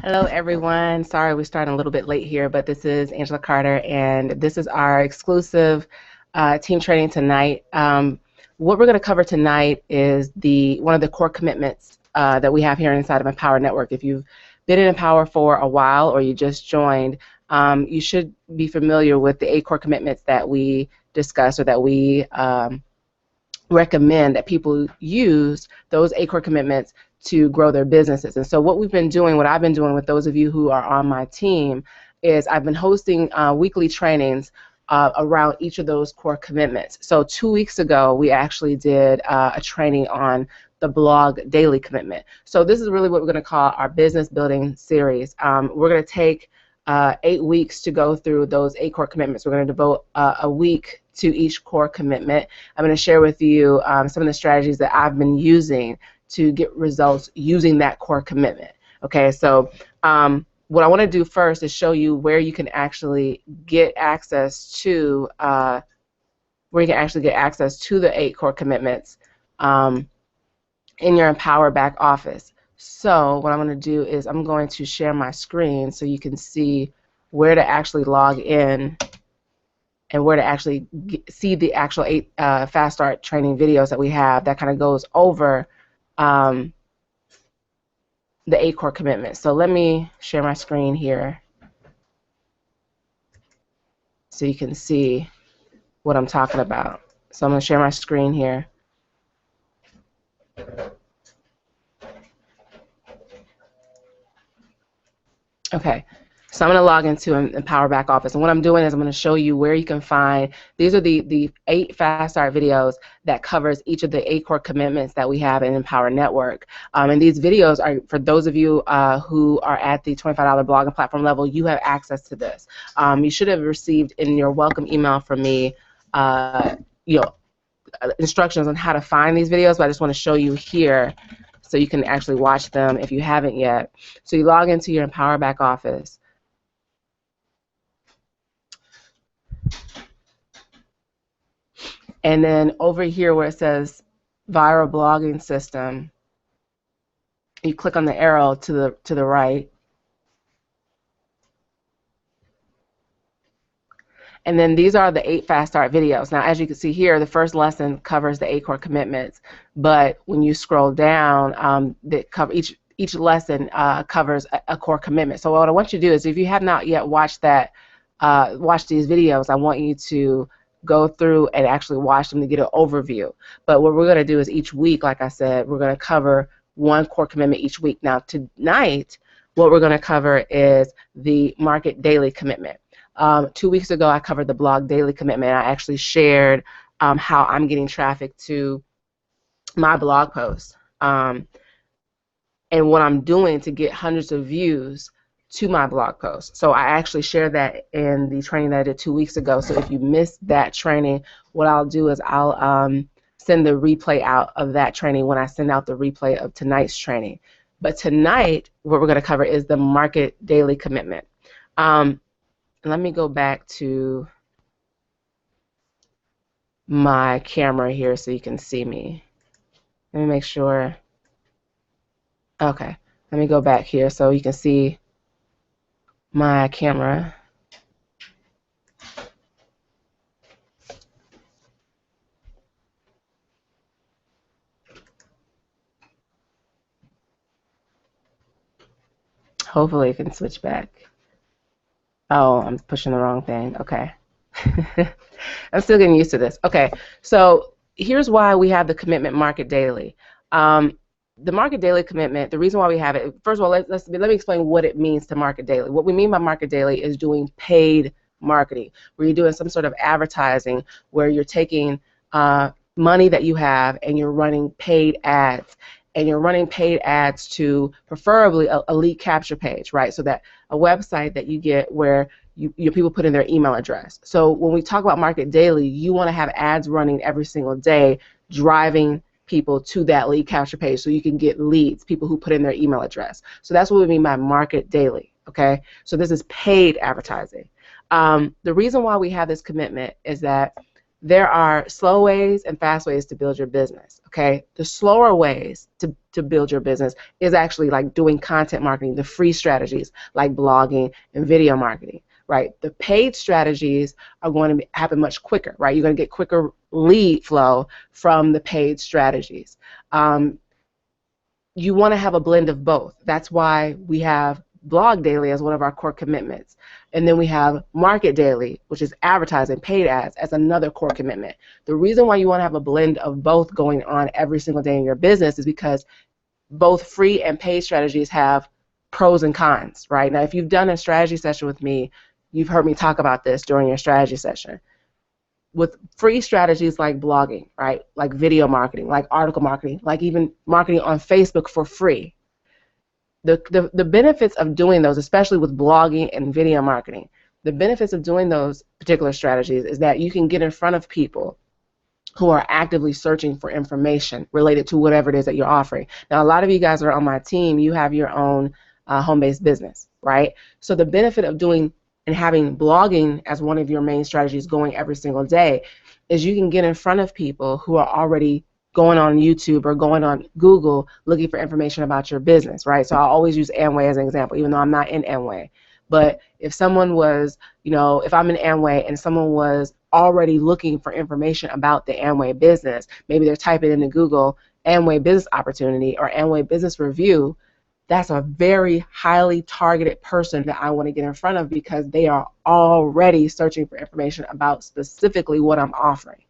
Hello, everyone. Sorry we're starting a little bit late here, but this is Angela Carter, and this is our exclusive team training tonight. What we're going to cover tonight is one of the core commitments that we have here inside of Empower Network. If you've been in Empower for a while or you just joined, you should be familiar with the 8 core commitments that we discuss or that we recommend that people use those 8 core commitments to grow their businesses. And so what I've been doing with those of you who are on my team is I've been hosting weekly trainings around each of those core commitments. So 2 weeks ago, we actually did a training on the blog daily commitment. So this is really what we're going to call our business building series. We're going to take 8 weeks to go through those 8 core commitments. We're going to devote a week to each core commitment. I'm going to share with you some of the strategies that I've been using to get results using that core commitment. Okay, so what I want to do first is show you where you can actually get access to the 8 core commitments in your Empower back office. So what I'm going to do is I'm going to share my screen so you can see where to actually log in and where to actually see the actual 8 Fast Start training videos that we have that kind of goes over the 8 core commitments. So let me share my screen here so you can see what I'm talking about. So I'm going to share my screen here. Okay, so I'm going to log into Empower Back Office, and what I'm doing is I'm going to show you where you can find, these are the 8 Fast Start videos that covers each of the 8 core commitments that we have in Empower Network. And these videos are, for those of you who are at the $25 blog and platform level, you have access to this. You should have received in your welcome email from me, instructions on how to find these videos, but I just want to show you here so you can actually watch them if you haven't yet. So you log into your Empower back office. And then over here where it says Viral Blogging System, you click on the arrow to the right. And then these are the 8 Fast Start videos. Now, as you can see here, the first lesson covers the 8 core commitments. But when you scroll down, each lesson covers a core commitment. So what I want you to do is, if you have not yet watched these videos, I want you to go through and actually watch them to get an overview. But what we're going to do is each week, like I said, we're going to cover one core commitment each week. Now, tonight, what we're going to cover is the Market Daily commitment. 2 weeks ago, I covered the blog daily commitment. I actually shared how I'm getting traffic to my blog posts and what I'm doing to get hundreds of views to my blog posts. So I actually shared that in the training that I did 2 weeks ago. So if you missed that training, what I'll do is I'll send the replay out of that training when I send out the replay of tonight's training. But tonight, what we're going to cover is the Market Daily commitment. Let me go back to my camera here so you can see me. Let me make sure. Okay, let me go back here so you can see my camera. Hopefully it can switch back. Oh, I'm pushing the wrong thing. Okay. I'm still getting used to this. Okay, so here's why we have the Commitment Market Daily. The Market Daily commitment, the reason why we have it, first of all, let me explain what it means to Market Daily. What we mean by Market Daily is doing paid marketing, where you're doing some sort of advertising, where you're taking money that you have and you're running paid ads. And you're running paid ads to preferably a lead capture page, right? So that a website that you get where your people put in their email address. So when we talk about Market Daily, you want to have ads running every single day, driving people to that lead capture page so you can get leads, people who put in their email address. So that's what we mean by Market Daily, okay? So this is paid advertising. The reason why we have this commitment is that there are slow ways and fast ways to build your business, okay? The slower ways to build your business is actually like doing content marketing, the free strategies like blogging and video marketing, right? The paid strategies are going to happen much quicker, right? You're going to get quicker lead flow from the paid strategies. You want to have a blend of both. That's why we have Blog Daily as one of our core commitments. And then we have Market Daily, which is advertising, paid ads, as another core commitment. The reason why you want to have a blend of both going on every single day in your business is because both free and paid strategies have pros and cons, right? Now, if you've done a strategy session with me, you've heard me talk about this during your strategy session. With free strategies like blogging, right, like video marketing, like article marketing, like even marketing on Facebook for free, the benefits of doing those, especially with blogging and video marketing, the benefits of doing those particular strategies is that you can get in front of people who are actively searching for information related to whatever it is that you're offering. Now, a lot of you guys are on my team. You have your own home-based business, right? So the benefit of doing and having blogging as one of your main strategies going every single day is you can get in front of people who are already going on YouTube or going on Google looking for information about your business, right? So I always use Amway as an example, even though I'm not in Amway. But if someone was, if I'm in Amway and someone was already looking for information about the Amway business, maybe they're typing into Google Amway business opportunity or Amway business review, that's a very highly targeted person that I want to get in front of because they are already searching for information about specifically what I'm offering.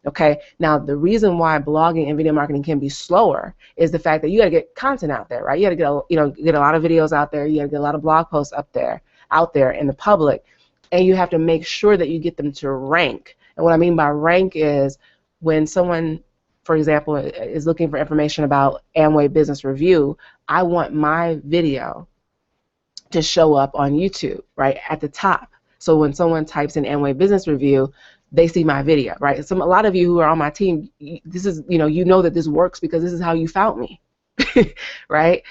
Okay, now the reason why blogging and video marketing can be slower is the fact that you got to get content out there, right? You got to get a lot of videos out there. You got to get a lot of blog posts out there in the public, and you have to make sure that you get them to rank. And what I mean by rank is when someone, for example, is looking for information about Amway Business Review, I want my video to show up on YouTube, right, at the top. So when someone types in Amway Business Review, they see my video, right? A lot of you who are on my team, this is, you know that this works because this is how you found me, right?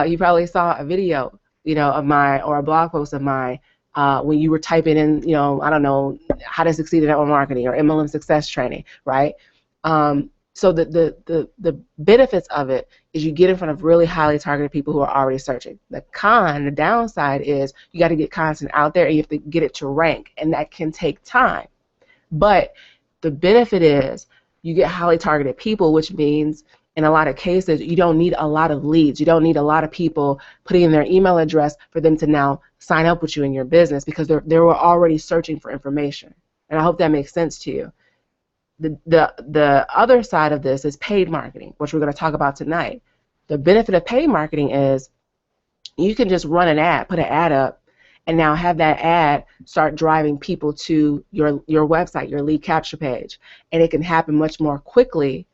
You probably saw a video, of mine or a blog post of mine when you were typing in, I don't know, how to succeed in network marketing or MLM success training, right? So the benefits of it is you get in front of really highly targeted people who are already searching. The downside is you got to get content out there and you have to get it to rank, and that can take time. But the benefit is you get highly targeted people, which means in a lot of cases you don't need a lot of leads. You don't need a lot of people putting in their email address for them to now sign up with you in your business because they were already searching for information. And I hope that makes sense to you. The other side of this is paid marketing, which we're going to talk about tonight. The benefit of paid marketing is you can just run an ad, put an ad up, and now have that ad start driving people to your website, your lead capture page. And it can happen much more quickly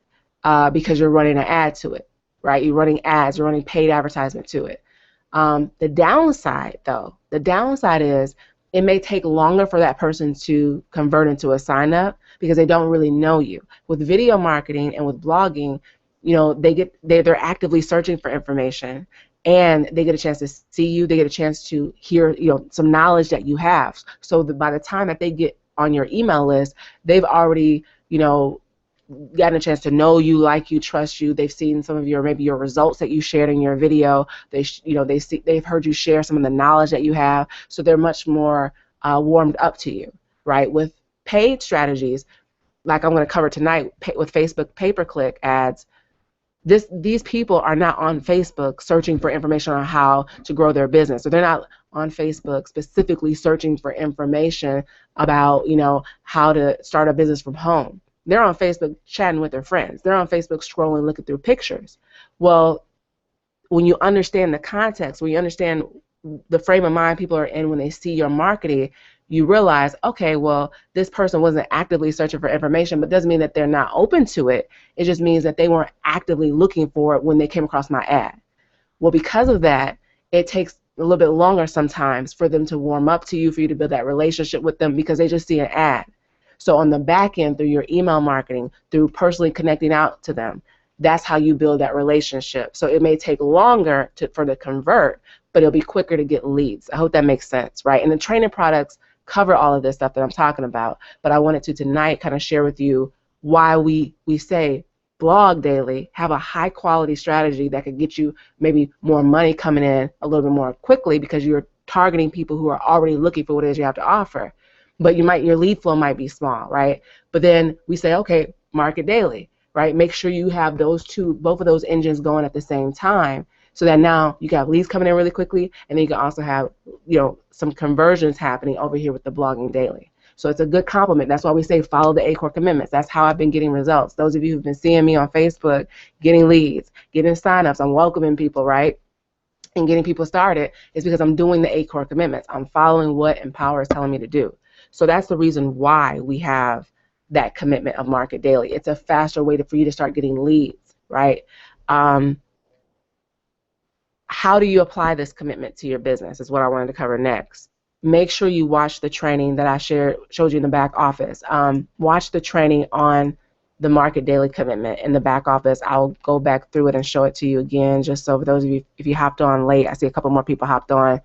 because you're running an ad to it, right? You're running ads, you're running paid advertisement to it. The downside, though, is it may take longer for that person to convert into a sign-up because they don't really know you. With video marketing and with blogging, they're actively searching for information, and they get a chance to see you. They get a chance to hear, some knowledge that you have. So that by the time that they get on your email list, they've already, gotten a chance to know you, like you, trust you. They've seen some of maybe your results that you shared in your video. They've heard you share some of the knowledge that you have. So they're much more warmed up to you, right? With paid strategies, like I'm going to cover tonight with Facebook pay-per-click ads, these people are not on Facebook searching for information on how to grow their business. So they're not on Facebook specifically searching for information about, how to start a business from home. They're on Facebook chatting with their friends. They're on Facebook scrolling, looking through pictures. Well, when you understand the context, when you understand the frame of mind people are in when they see your marketing, you realize, okay, well, this person wasn't actively searching for information, but doesn't mean that they're not open to it. It just means that they weren't actively looking for it when they came across my ad. Well, because of that, it takes a little bit longer sometimes for them to warm up to you, for you to build that relationship with them because they just see an ad. So on the back end, through your email marketing, through personally connecting out to them, that's how you build that relationship. So it may take longer for the convert, but it'll be quicker to get leads. I hope that makes sense, right? And the training products cover all of this stuff that I'm talking about, but I wanted to tonight kind of share with you why we say blog daily, have a high quality strategy that could get you maybe more money coming in a little bit more quickly because you're targeting people who are already looking for what it is you have to offer. But your lead flow might be small, right? But then we say, okay, market daily, right? Make sure you have both of those engines going at the same time, so that now you got leads coming in really quickly, and then you can also have, some conversions happening over here with the blogging daily. So it's a good complement. That's why we say follow the ACOR commitments. That's how I've been getting results. Those of you who've been seeing me on Facebook, getting leads, getting signups, I'm welcoming people, right? And getting people started is because I'm doing the ACOR commitments. I'm following what Empower is telling me to do. So that's the reason why we have that commitment of market daily. It's a faster way for you to start getting leads, right? How do you apply this commitment to your business is what I wanted to cover next. Make sure you watch the training that I showed you in the back office. Watch the training on the market daily commitment in the back office. I'll go back through it and show it to you again, just so for those of you, if you hopped on late, I see a couple more people hopped on.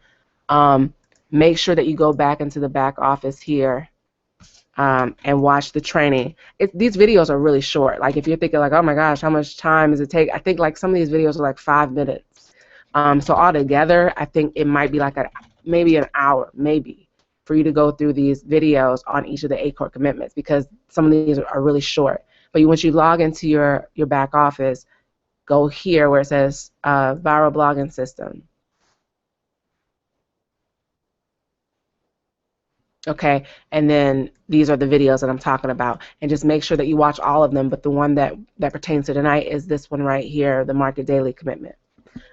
Make sure that you go back into the back office here and watch the training. These videos are really short. Like if you're thinking like, oh my gosh, how much time does it take? I think like some of these videos are like 5 minutes. So altogether, I think it might be like maybe an hour, maybe, for you to go through these videos on each of the ACOR commitments, because some of these are really short. But once you log into your back office, go here where it says Viral Blogging System. Okay, and then these are the videos that I'm talking about, and just make sure that you watch all of them, but the one that pertains to tonight is this one right here, the Market Daily Commitment.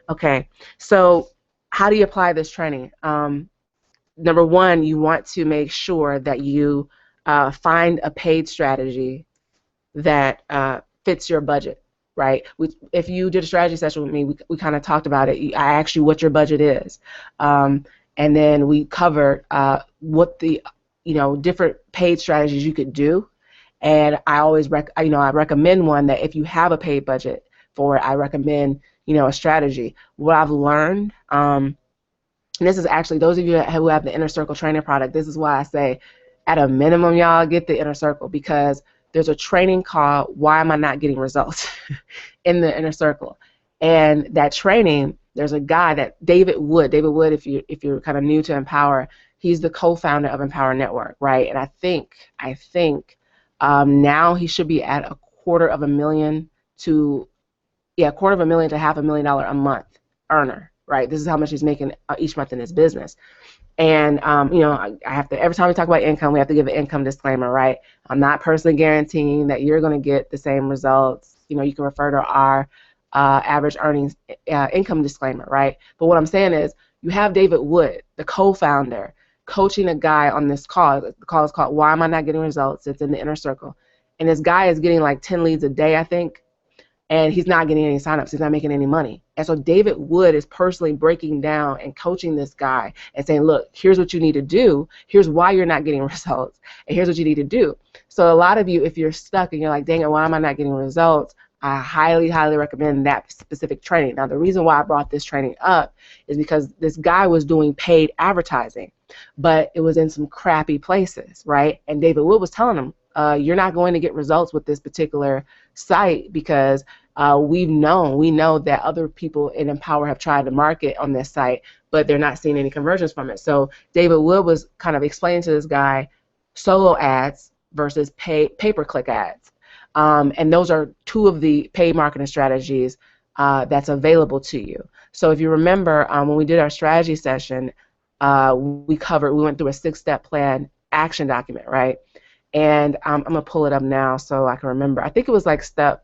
Okay, so how do you apply this training? Number one, you want to make sure that you find a paid strategy that fits your budget, right? If you did a strategy session with me, we kind of talked about it. I asked you what your budget is, and then we covered what the different paid strategies you could do. And I always I recommend one that if you have a paid budget for it, I recommend a strategy. What I've learned, and this is actually those of you who have the Inner Circle training product, this is why I say at a minimum, y'all get the Inner Circle, because there's a training called Why Am I Not Getting Results in the Inner Circle. And that training, there's a guy that David Wood, if you're kind of new to Empower, he's the co-founder of Empower Network, right? And I think now he should be at $250,000 to $500,000 a month earner, right? This is how much he's making each month in his business. And I have to, every time we talk about income, we have to give an income disclaimer, right? I'm not personally guaranteeing that you're going to get the same results. You can refer to our average earnings income disclaimer, right? But what I'm saying is, you have David Wood, the co-founder, coaching a guy on this call. The call is called Why Am I Not Getting Results? It's in the Inner Circle. And this guy is getting like 10 leads a day, I think, and he's not getting any signups. He's not making any money. And so David Wood is personally breaking down and coaching this guy and saying, look, here's what you need to do. Here's why you're not getting results. And here's what you need to do. So a lot of you, if you're stuck and you're like, dang it, why am I not getting results? I highly, highly recommend that specific training. Now, the reason why I brought this training up is because this guy was doing paid advertising, but it was in some crappy places, right? And David Wood was telling him, you're not going to get results with this particular site because we know that other people in Empower have tried to market on this site, but they're not seeing any conversions from it. So David Wood was kind of explaining to this guy solo ads versus pay-per-click ads. And those are two of the paid marketing strategies that's available to you. So if you remember, when we did our strategy session, we went through a 6-step plan action document, right? And I'm going to pull it up now so I can remember. I think it was like step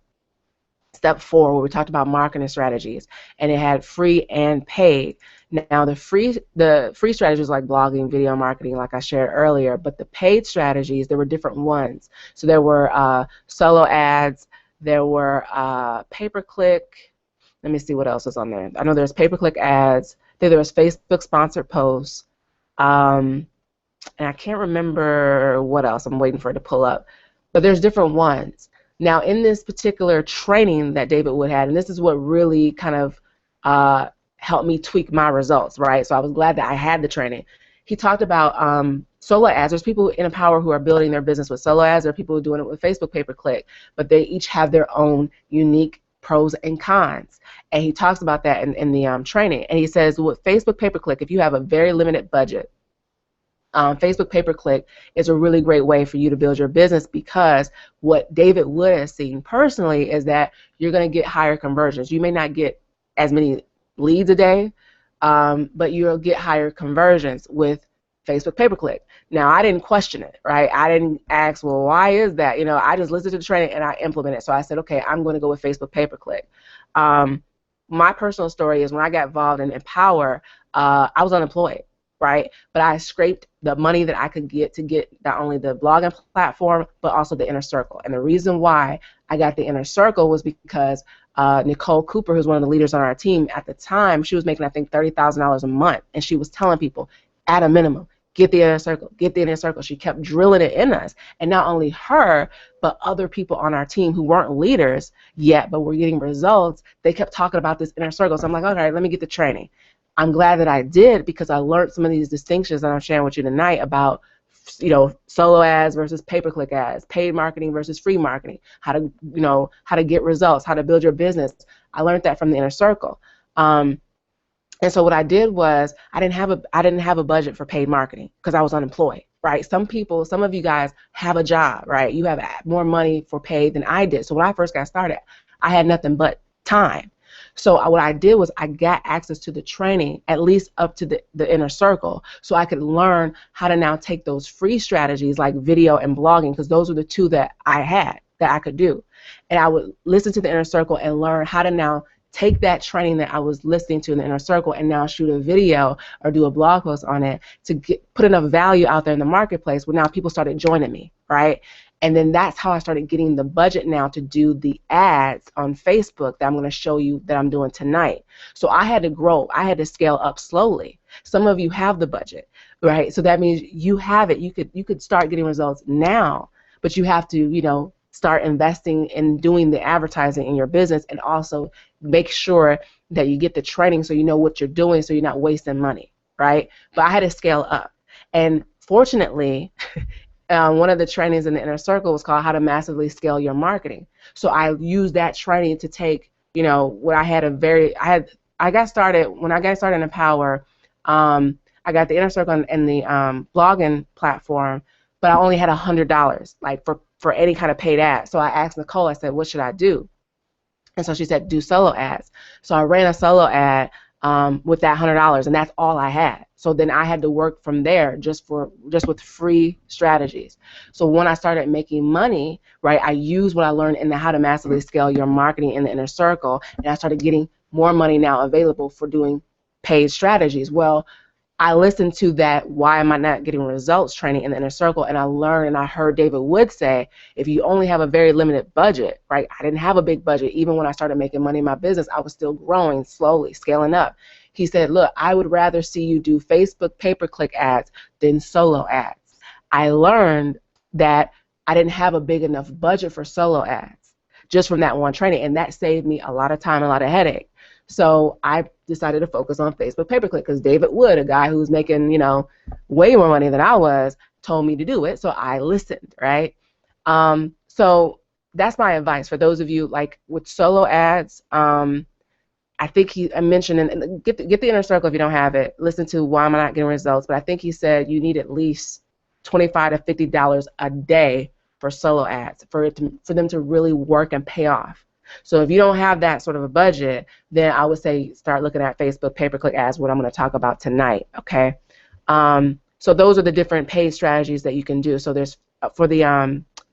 4 where we talked about marketing strategies, and it had free and paid. Now the free strategies like blogging, video marketing, like I shared earlier, but the paid strategies, there were different ones. So there were solo ads, there were pay-per-click. Let me see what else is on there. I know there's pay-per-click ads. There was Facebook sponsored posts. And I can't remember what else. I'm waiting for it to pull up. But there's different ones. Now, in this particular training that David Wood had, and this is what really kind of helped me tweak my results, right? So I was glad that I had the training. He talked about solo ads. There's people in Empower who are building their business with solo ads. There are people who are doing it with Facebook pay-per-click, but they each have their own unique pros and cons. And he talks about that in the training. And he says with Facebook pay-per-click, if you have a very limited budget, Facebook pay-per-click is a really great way for you to build your business, because what David Wood has seen personally is that you're going to get higher conversions. You may not get as many leads a day, but you'll get higher conversions with Facebook pay-per-click. Now, I didn't question it, right? I didn't ask, well, why is that? You know, I just listened to the training and I implemented it. So I said, okay, I'm going to go with Facebook pay-per-click. My personal story is when I got involved in Empower, I was unemployed, right? But I scraped the money that I could get to get not only the blogging platform, but also the Inner Circle. And the reason why I got the Inner Circle was because Nicole Cooper, who's one of the leaders on our team at the time, she was making, I think, $30,000 a month. And she was telling people, at a minimum, get the Inner Circle, get the Inner Circle. She kept drilling it in us. And not only her, but other people on our team who weren't leaders yet, but were getting results, they kept talking about this Inner Circle. So I'm like, okay, let me get the training. I'm glad that I did, because I learned some of these distinctions that I'm sharing with you tonight about, you know, solo ads versus pay-per-click ads, paid marketing versus free marketing, how to, you know, how to get results, how to build your business. I learned that from the Inner Circle. And so what I did was I didn't have a budget for paid marketing because I was unemployed, right? Some of you guys have a job, right? You have more money for paid than I did. So when I first got started, I had nothing but time. So what I did was I got access to the training, at least up to the Inner Circle, so I could learn how to now take those free strategies like video and blogging, because those were the two that I had that I could do. And I would listen to the Inner Circle and learn how to now take that training that I was listening to in the Inner Circle and now shoot a video or do a blog post on it to put enough value out there in the marketplace where now people started joining me, right? And then that's how I started getting the budget now to do the ads on Facebook that I'm going to show you that I'm doing tonight. So I had to grow. I had to scale up slowly. Some of you have the budget, right? So that means you have it. You could start getting results now, but you have to, you know, start investing in doing the advertising in your business, and also make sure that you get the training so you know what you're doing, so you're not wasting money, right? But I had to scale up. And fortunately, one of the trainings in the Inner Circle was called How to Massively Scale Your Marketing. So I used that training to take, you know, what I got started, when I got started in Empower, I got the Inner Circle and the blogging platform, but I only had $100, like for any kind of paid ad. So I asked Nicole, I said, what should I do? And so she said, do solo ads. So I ran a solo ad with that $100, and that's all I had. So then I had to work from there just with free strategies. So when I started making money, right, I used what I learned in the How to Massively Scale Your Marketing in the Inner Circle, and I started getting more money now available for doing paid strategies. Well, I listened to that Why Am I Not Getting Results training in the Inner Circle, and I learned, and I heard David Wood say, if you only have a very limited budget, right? I didn't have a big budget. Even when I started making money in my business, I was still growing slowly, scaling up. He said, look, I would rather see you do Facebook pay-per-click ads than solo ads. I learned that I didn't have a big enough budget for solo ads just from that one training, and that saved me a lot of time, a lot of headache. So I decided to focus on Facebook pay-per-click because David Wood, a guy who's making, you know, way more money than I was, told me to do it. So I listened, right? So that's my advice for those of you like with solo ads. I think I mentioned, and get the Inner Circle if you don't have it. Listen to Why Am I Not Getting Results? But I think he said you need at least $25 to $50 a day for solo ads for them to really work and pay off. So if you don't have that sort of a budget, then I would say start looking at Facebook pay-per-click ads, what I'm going to talk about tonight, okay? So those are the different paid strategies that you can do. So there's for the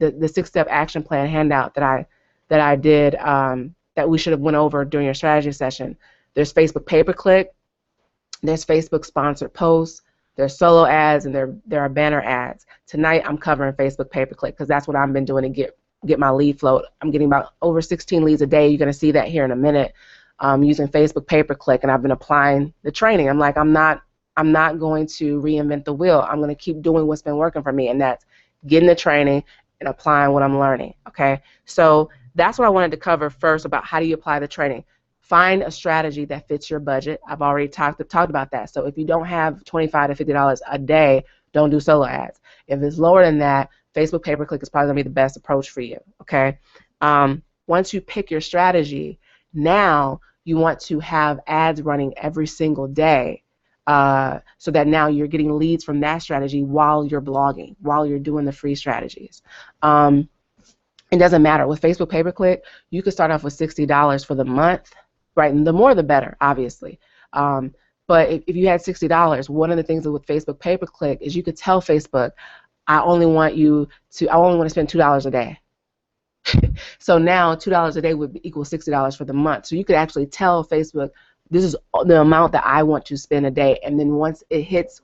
6-step action plan handout that I did that we should have went over during your strategy session. There's Facebook pay-per-click, there's Facebook sponsored posts, there's solo ads, and there are banner ads. Tonight I'm covering Facebook pay-per-click because that's what I've been doing to get my lead flow. I'm getting about over 16 leads a day. You're going to see that here in a minute using Facebook pay-per-click, and I've been applying the training. I'm like, I'm not going to reinvent the wheel. I'm going to keep doing what's been working for me, and that's getting the training and applying what I'm learning, okay? So that's what I wanted to cover first about how do you apply the training. Find a strategy that fits your budget. I've already talked about that. So if you don't have $25 to $50 a day, don't do solo ads. If it's lower than that, Facebook pay-per-click is probably going to be the best approach for you, okay? Once you pick your strategy, now you want to have ads running every single day, so that now you're getting leads from that strategy while you're blogging, while you're doing the free strategies. It doesn't matter. With Facebook pay-per-click, you could start off with $60 for the month, right? And the more the better, obviously. But if you had $60, one of the things with Facebook pay-per-click is you could tell Facebook, I only want to spend $2 a day. So now $2 a day would equal $60 for the month. So you could actually tell Facebook, this is the amount that I want to spend a day. And then once it hits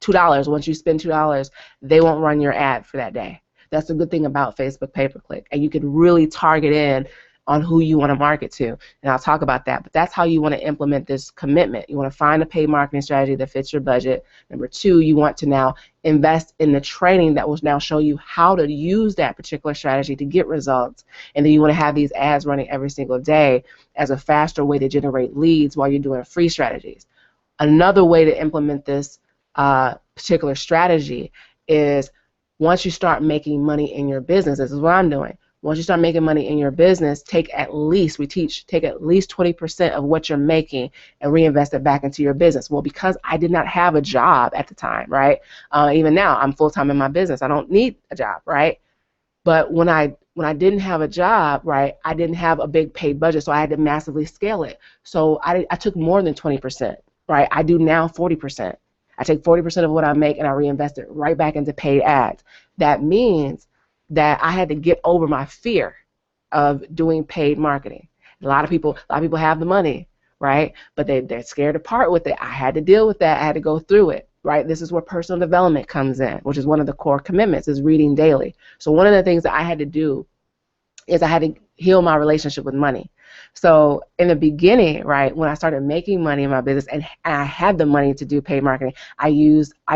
$2, once you spend $2, they won't run your ad for that day. That's the good thing about Facebook pay-per-click. And you can really target in on who you want to market to. And I'll talk about that. But that's how you want to implement this commitment. You want to find a paid marketing strategy that fits your budget. Number two, you want to now invest in the training that will now show you how to use that particular strategy to get results. And then you want to have these ads running every single day as a faster way to generate leads while you're doing free strategies. Another way to implement this particular strategy is once you start making money in your business. This is what I'm doing. Once you start making money in your business, take at least 20% of what you're making and reinvest it back into your business. Well, because I did not have a job at the time, right? Even now, I'm full-time in my business. I don't need a job, right? But when I didn't have a job, right, I didn't have a big paid budget, so I had to massively scale it. So I took more than 20%, right? I do now 40%. I take 40% of what I make and I reinvest it right back into paid ads. That means that I had to get over my fear of doing paid marketing. A lot of people have the money, right? But they're scared to part with it. I had to deal with that. I had to go through it, right? This is where personal development comes in, which is one of the core commitments, is reading daily. So one of the things that I had to do is I had to heal my relationship with money. So in the beginning, right, when I started making money in my business and I had the money to do paid marketing, I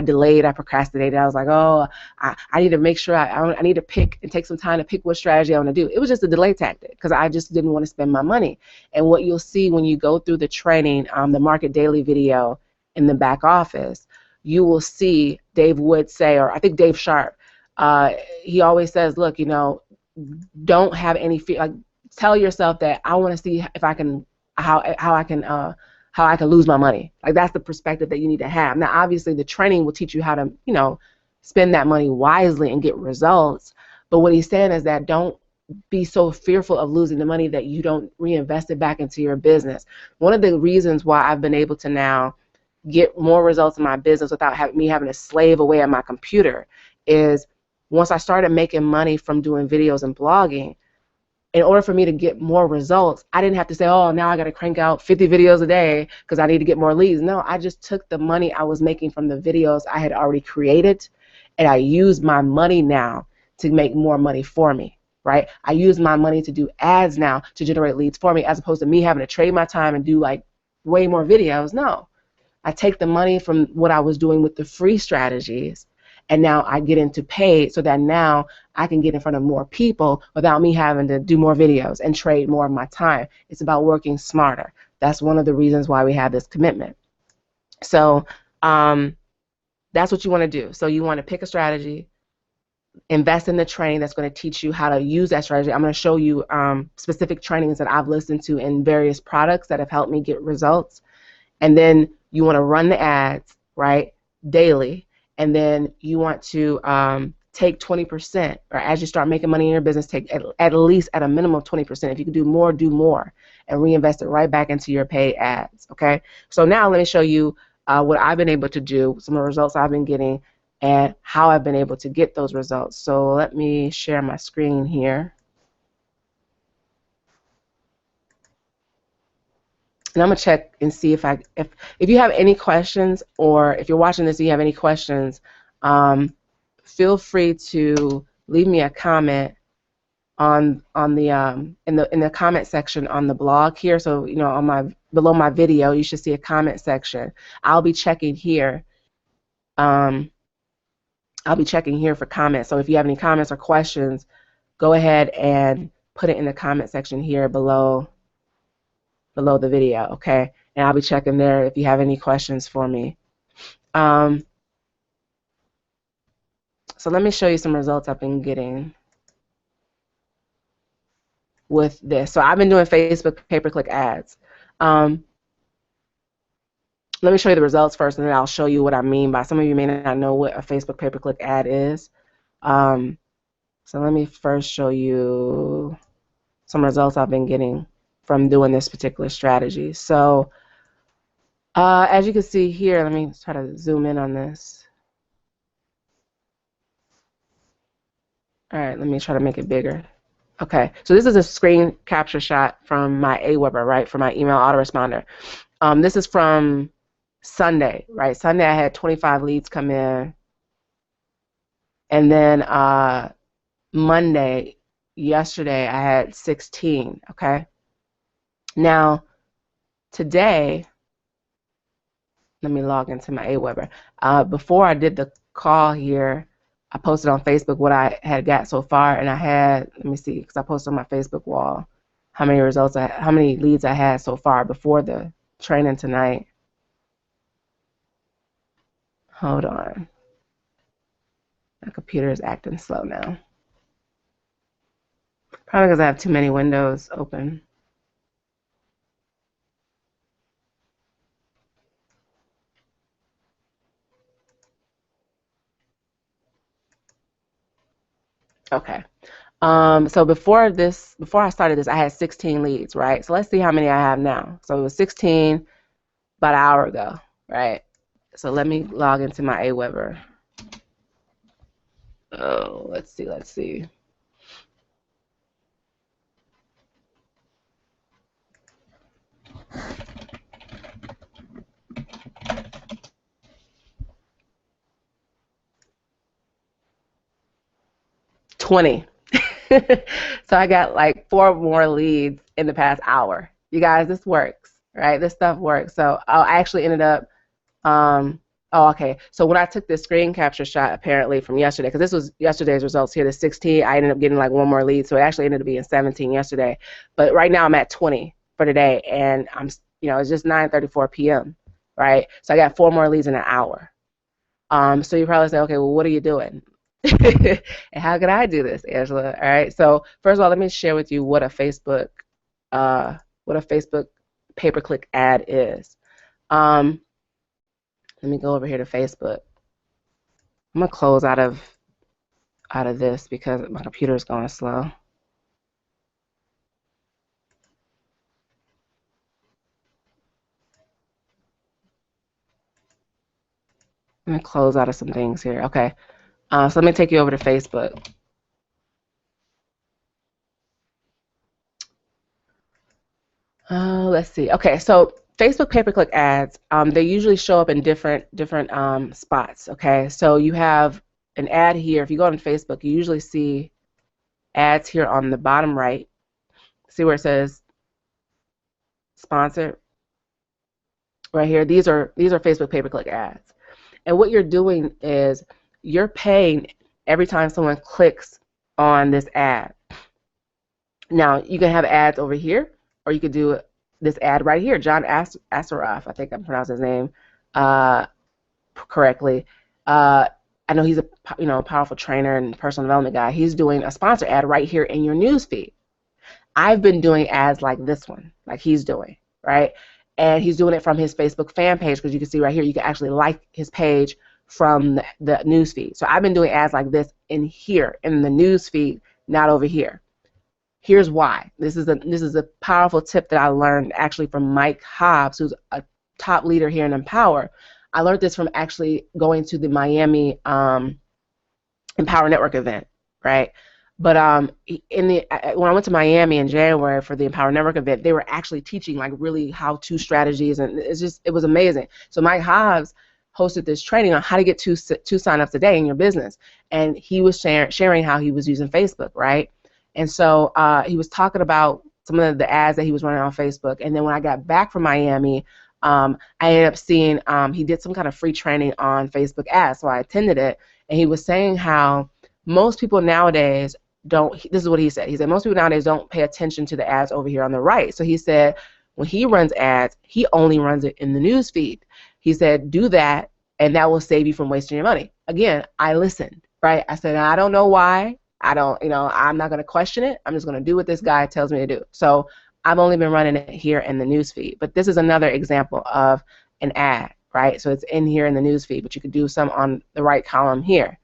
delayed, I procrastinated. I was like, oh, I need to make sure I need to pick and take some time to pick what strategy I want to do. It was just a delay tactic because I just didn't want to spend my money. And what you'll see when you go through the training, the Market Daily video in the back office, you will see Dave Wood say, or I think Dave Sharp, he always says, look, don't have any fear. Like, tell yourself that I want to see if I can how I can lose my money. Like, that's the perspective that you need to have. Now, obviously, the training will teach you how to spend that money wisely and get results. But what he's saying is that don't be so fearful of losing the money that you don't reinvest it back into your business. One of the reasons why I've been able to now get more results in my business without me having to slave away at my computer is once I started making money from doing videos and blogging, in order for me to get more results, I didn't have to say, oh, now I got to crank out 50 videos a day because I need to get more leads. No, I just took the money I was making from the videos I had already created, and I used my money now to make more money for me, right? I use my money to do ads now to generate leads for me, as opposed to me having to trade my time and do like way more videos. No, I take the money from what I was doing with the free strategies, and now I get into paid so that now I can get in front of more people without me having to do more videos and trade more of my time. It's about working smarter. That's one of the reasons why we have this commitment. So that's what you want to do. So you want to pick a strategy, invest in the training that's going to teach you how to use that strategy. I'm going to show you specific trainings that I've listened to in various products that have helped me get results. And then you want to run the ads, right, daily. And then you want to take 20%, or as you start making money in your business, take at least at a minimum of 20%. If you can do more, and reinvest it right back into your paid ads, okay? So now let me show you what I've been able to do, some of the results I've been getting, and how I've been able to get those results. So let me share my screen here. And I'm going to check and see if you have any questions, or if you're watching this and you have any questions, feel free to leave me a comment on the in the comment section on the blog here. So on below my video, you should see a comment section. I'll be checking here. I'll be checking here for comments. So if you have any comments or questions, go ahead and put it in the comment section here below the video, okay? And I'll be checking there if you have any questions for me. So let me show you some results I've been getting with this. So I've been doing Facebook pay-per-click ads. Let me show you the results first, and then I'll show you what I mean by, some of you may not know what a Facebook pay-per-click ad is. So let me first show you some results I've been getting from doing this particular strategy. So as you can see here, let me try to zoom in on this. All right, let me try to make it bigger. Okay, so this is a screen capture shot from my Aweber, right, for my email autoresponder. This is from Sunday, right? Sunday I had 25 leads come in, and then Monday, yesterday, I had 16, okay? Now, today, let me log into my Aweber. Before I did the call here, I posted on Facebook what I had got so far, and I had, let me see, because I posted on my Facebook wall how many results, how many leads I had so far before the training tonight. Hold on. My computer is acting slow now. Probably because I have too many windows open. Okay. So before I started this, I had 16 leads, right? So let's see how many I have now. So it was 16 about an hour ago, right? So let me log into my Aweber. Oh, let's see. $20. So I got like 4 more leads in the past hour. You guys, this works, right? This stuff works. So I actually ended up, oh, okay. So when I took this screen capture shot, apparently from yesterday, because this was yesterday's results here, the 16, I ended up getting like 1 more lead. So it actually ended up being 17 yesterday. But right now I'm at 20 for today, and I'm, it's just 9:34 p.m., right? So I got 4 more leads in an hour. So you probably say, okay, well, what are you doing? And how could I do this, Angela? All right. So first of all, let me share with you what a Facebook pay-per-click ad is. Let me go over here to Facebook. I'm gonna close out of this because my computer is going slow. Let me close out of some things here. Okay. So let me take you over to Facebook. Let's see. Okay, so Facebook pay-per-click ads, they usually show up in different spots. Okay, so you have an ad here. If you go on Facebook, you usually see ads here on the bottom right. See where it says sponsored? Right here. These are Facebook pay-per-click ads. And what you're doing is you're paying every time someone clicks on this ad. Now, you can have ads over here, or you could do this ad right here. John Assaraf, I think I'm pronouncing his name correctly. I know he's a powerful trainer and personal development guy. He's doing a sponsor ad right here in your news feed. I've been doing ads like this one, like he's doing, right? And he's doing it from his Facebook fan page, because you can see right here, you can actually like his page from the news feed. So I've been doing ads like this in here in the news feed, not over here. Here's why. This is a powerful tip that I learned actually from Mike Hobbs, who's a top leader here in Empower. I learned this from actually going to the Miami Empower Network event, right? But when I went to Miami in January for the Empower Network event, they were actually teaching like really how-to strategies, and it was amazing. So Mike Hobbs hosted this training on how to get two signups a day in your business, and he was sharing how he was using Facebook, right? And so he was talking about some of the ads that he was running on Facebook. And then when I got back from Miami, I ended up seeing he did some kind of free training on Facebook ads, so I attended it. And he was saying how most people nowadays don't, this is what he said. He said most people nowadays don't pay attention to the ads over here on the right. So he said when he runs ads, he only runs it in the news feed. He said do that, and that will save you from wasting your money. Again, I listened. right? I said, I don't know why. I don't, I'm not going to question it. I'm just going to do what this guy tells me to do. So I've only been running it here in the newsfeed. But this is another example of an ad, right? So it's in here in the newsfeed, but you could do some on the right column here.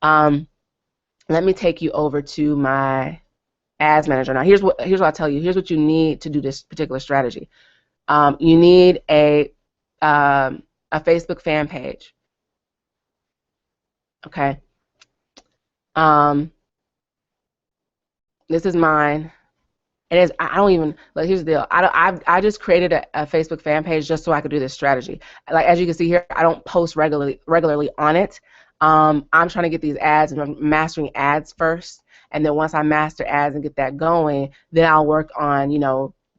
Let me take you over to my ads manager. Now here's what I'll tell you. Here's what you need to do this particular strategy. You need a Facebook fan page. Okay. This is mine. It is. I don't even. Like, here's the deal. I just created a Facebook fan page just so I could do this strategy. Like, as you can see here, I don't post regularly on it. I'm trying to get these ads, and I'm mastering ads first. And then once I master ads and get that going, then I'll work on,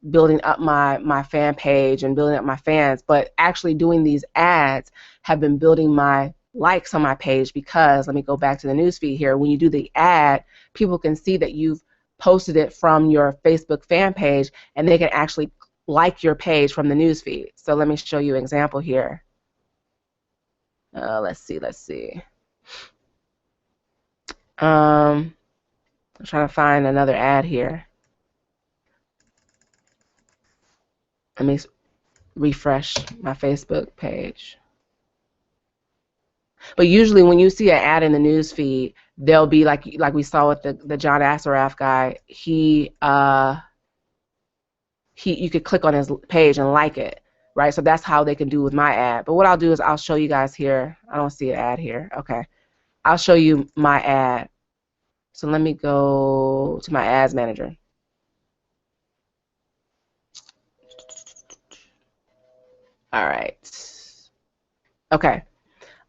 building up my fan page and building up my fans. But actually doing these ads have been building my likes on my page, because let me go back to the newsfeed here. When you do the ad, people can see that you've posted it from your Facebook fan page, and they can actually like your page from the newsfeed. So let me show you an example here. Let's see. I'm trying to find another ad here. Let me refresh my Facebook page. But usually when you see an ad in the news feed, there'll be like we saw with the John Assaraf guy, you could click on his page and like it, right? So that's how they can do with my ad. But what I'll do is I'll show you guys here. I don't see an ad here. Okay. I'll show you my ad. So let me go to my ads manager. All right. Okay.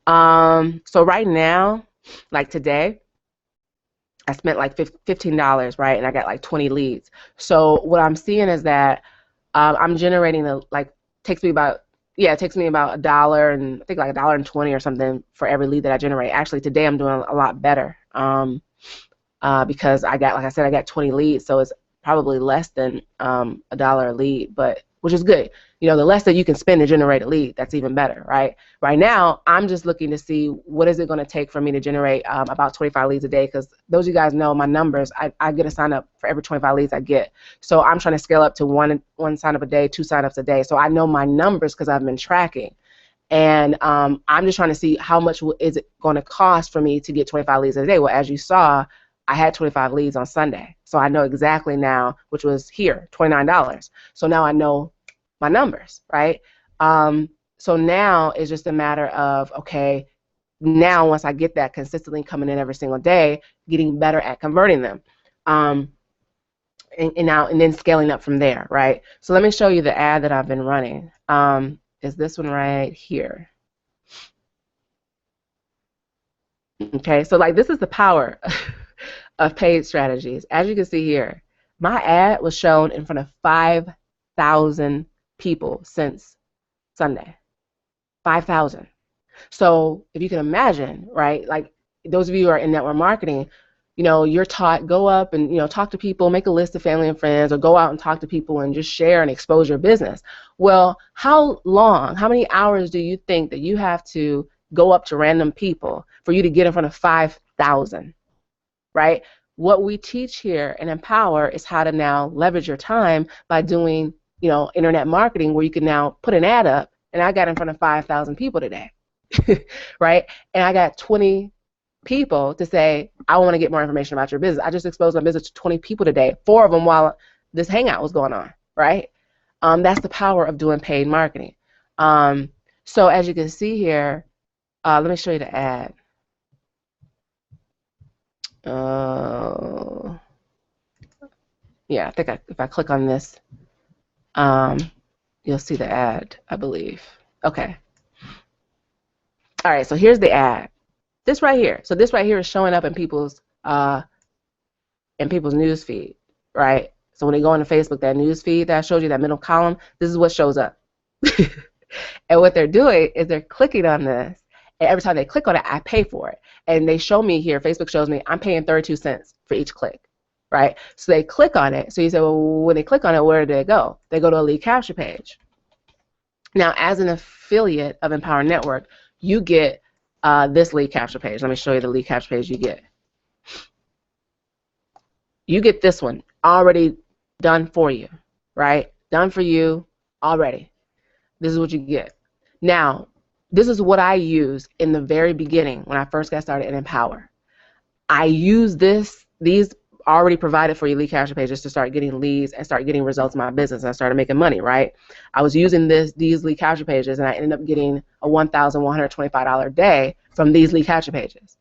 So right now, like today, I spent like $15, right? And I got like 20 leads. So what I'm seeing is that I'm generating takes me about $1 and I think like $1.20 or something for every lead that I generate. Actually, today I'm doing a lot better because I got 20 leads, so it's probably less than $1 a lead, but which is good. The less that you can spend to generate a lead, that's even better, right? Right now, I'm just looking to see what is it going to take for me to generate about 25 leads a day, because those of you guys know my numbers, I get a sign up for every 25 leads I get. So I'm trying to scale up to one sign up a day, 2 sign ups a day. So I know my numbers because I've been tracking. And I'm just trying to see how much is it going to cost for me to get 25 leads a day. Well, as you saw, I had 25 leads on Sunday. So I know exactly now, which was here, $29. So now I know my numbers, right? So now it's just a matter of, okay, now once I get that consistently coming in every single day, getting better at converting them. And then scaling up from there, right? So let me show you the ad that I've been running. Is this one right here? Okay, so like this is the power of paid strategies. As you can see here, my ad was shown in front of 5,000 people since Sunday. 5,000. So if you can imagine, right, like those of you who are in network marketing, you're taught, go up and talk to people, make a list of family and friends, or go out and talk to people and just share and expose your business. Well, how many hours do you think that you have to go up to random people for you to get in front of 5,000, right? What we teach here in Empower is how to now leverage your time by doing internet marketing, where you can now put an ad up, and I got in front of 5,000 people today, right? And I got 20 people to say, I want to get more information about your business. I just exposed my business to 20 people today, 4 of them while this hangout was going on, right? That's the power of doing paid marketing. So as you can see here, let me show you the ad. Yeah, I think if I click on this, you'll see the ad, I believe. Okay. All right, so here's the ad. This right here. So this right here is showing up in people's news feed, right? So when they go into Facebook, that news feed that I showed you, that middle column, this is what shows up. And what they're doing is they're clicking on this, and every time they click on it, I pay for it. And they show me here, Facebook shows me, I'm paying 32 cents for each click, right? So they click on it. So you say, well, when they click on it, where do they go? They go to a lead capture page. Now, as an affiliate of Empower Network, you get this lead capture page. Let me show you the lead capture page you get. You get this one already done for you, right? Done for you already. This is what you get. Now, this is what I used in the very beginning when I first got started in Empower. I use these already provided for you lead capture pages to start getting leads and start getting results in my business, and I started making money, right? I was using these lead capture pages, and I ended up getting a $1,125 a day from these lead capture pages.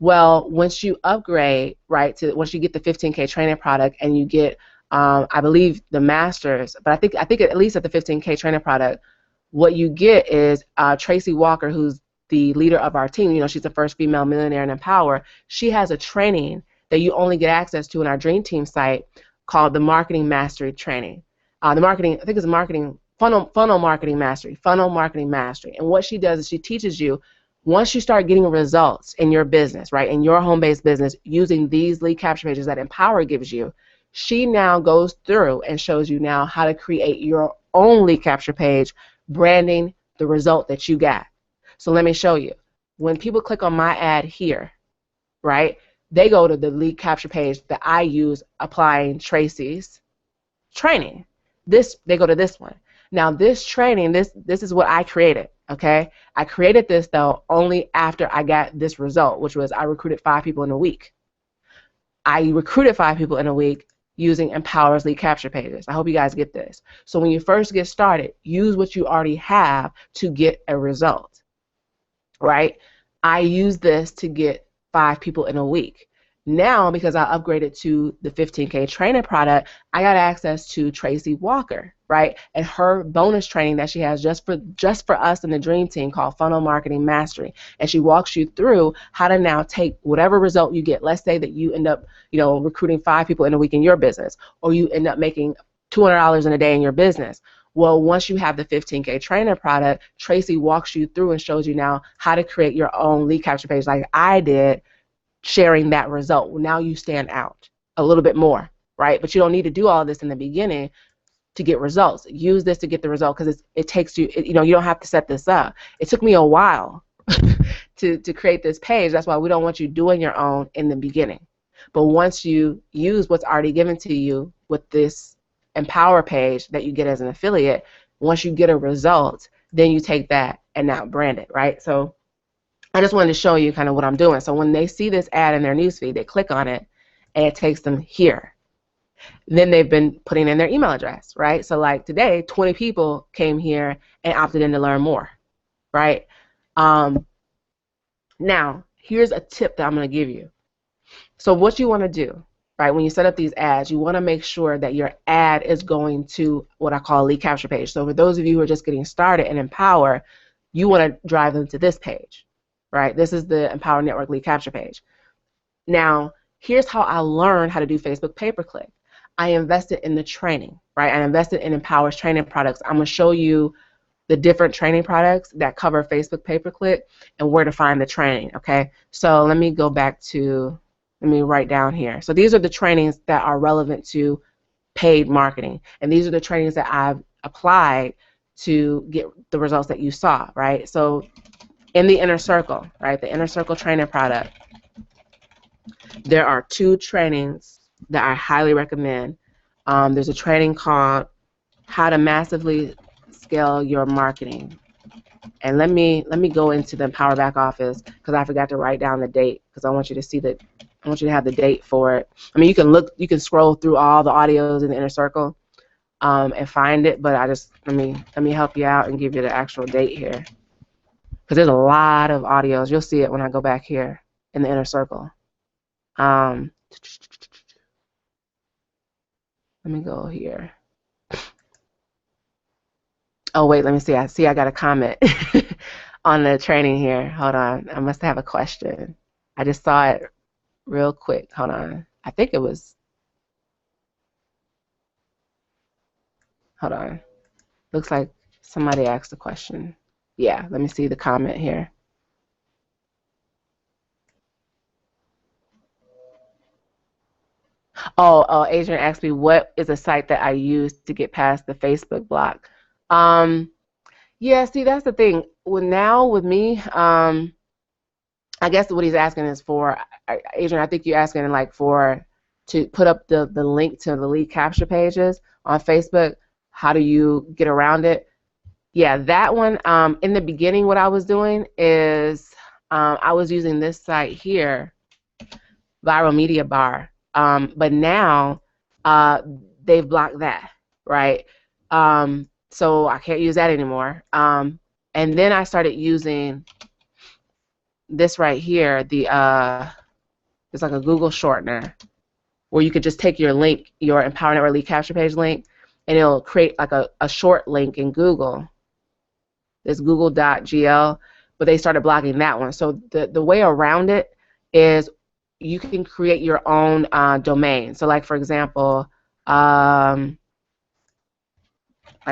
Well, once you upgrade, right, once you get the 15K training product and you get, I believe, the masters, but I think at least at the 15K training product, what you get is Tracy Walker, who's the leader of our team. You know, she's the first female millionaire in Empower. She has a training that you only get access to in our Dream Team site called the Marketing Mastery Training. I think it's funnel marketing mastery. And what she does is she teaches you, once you start getting results in your business, right, in your home-based business, using these lead capture pages that Empower gives you, she now goes through and shows you now how to create your own lead capture page, branding the result that you got. So let me show you. When people click on my ad here, right, they go to the lead capture page that I use applying Tracy's training. They go to this one. Now this training, this is what I created, okay? I created this, though, only after I got this result, which was I recruited 5 people in a week. I recruited 5 people in a week using Empower's lead capture pages. I hope you guys get this. So when you first get started, use what you already have to get a result, right? I use this to get 5 people in a week. Now, because I upgraded to the 15K training product, I got access to Tracy Walker, right? And her bonus training that she has just for us in the Dream Team called Funnel Marketing Mastery. And she walks you through how to now take whatever result you get. Let's say that you end up, you know, recruiting 5 people in a week in your business, or you end up making $200 in a day in your business. Well, once you have the 15K trainer product, Tracy walks you through and shows you now how to create your own lead capture page like I did, sharing that result. Well, now you stand out a little bit more, right? But you don't need to do all of this in the beginning to get results. Use this to get the result, because it takes you, you know, you don't have to set this up. It took me a while to create this page. That's why we don't want you doing your own in the beginning. But once you use what's already given to you with this Empower page that you get as an affiliate, once you get a result, then you take that and now brand it, right? So I just wanted to show you kind of what I'm doing. So when they see this ad in their newsfeed, they click on it, and it takes them here. Then they've been putting in their email address, right? So like today, 20 people came here and opted in to learn more, right? Now, here's a tip that I'm going to give you. So what you want to do, right, when you set up these ads, you want to make sure that your ad is going to what I call a lead capture page. So for those of you who are just getting started in Empower, you want to drive them to this page, right? This is the Empower Network lead capture page. Now, here's how I learned how to do Facebook pay-per-click. I invested in the training, right? I invested in Empower's training products. I'm going to show you the different training products that cover Facebook pay-per-click and where to find the training, okay? So let me go back to, let me write down here. So these are the trainings that are relevant to paid marketing, and these are the trainings that I've applied to get the results that you saw, right? So in the Inner Circle, right, the Inner Circle training product, there are 2 trainings that I highly recommend. There's a training called How to Massively Scale Your Marketing. And let me go into the Empower back office, because I forgot to write down the date, because I want you to see that, I want you to have the date for it. I mean, you can scroll through all the audios in the Inner Circle and find it, but let me help you out and give you the actual date here, because there's a lot of audios. You'll see it when I go back here in the Inner Circle. Let me go here. Oh wait, let me see. I got a comment on the training here. Hold on. I must have a question. I just saw it real quick. Hold on. I think it was. Hold on. Looks like somebody asked a question. Yeah, let me see the comment here. Oh, Adrian asked me what is a site that I use to get past the Facebook block. Yeah, see, that's the thing. Well, now with me, I guess what he's asking is for, Adrian, I think you're asking like for to put up the link to the lead capture pages on Facebook. How do you get around it? Yeah, that one. In the beginning, what I was doing is I was using this site here, Viral Media Bar. But now they've blocked that, right? So I can't use that anymore. And then I started using this right here, it's like a Google shortener, where you could just take your link, your Empower Network Lead Capture page link, and it'll create like a short link in Google. It's google.gl, but they started blocking that one. So the way around it is you can create your own domain. So like, for example, like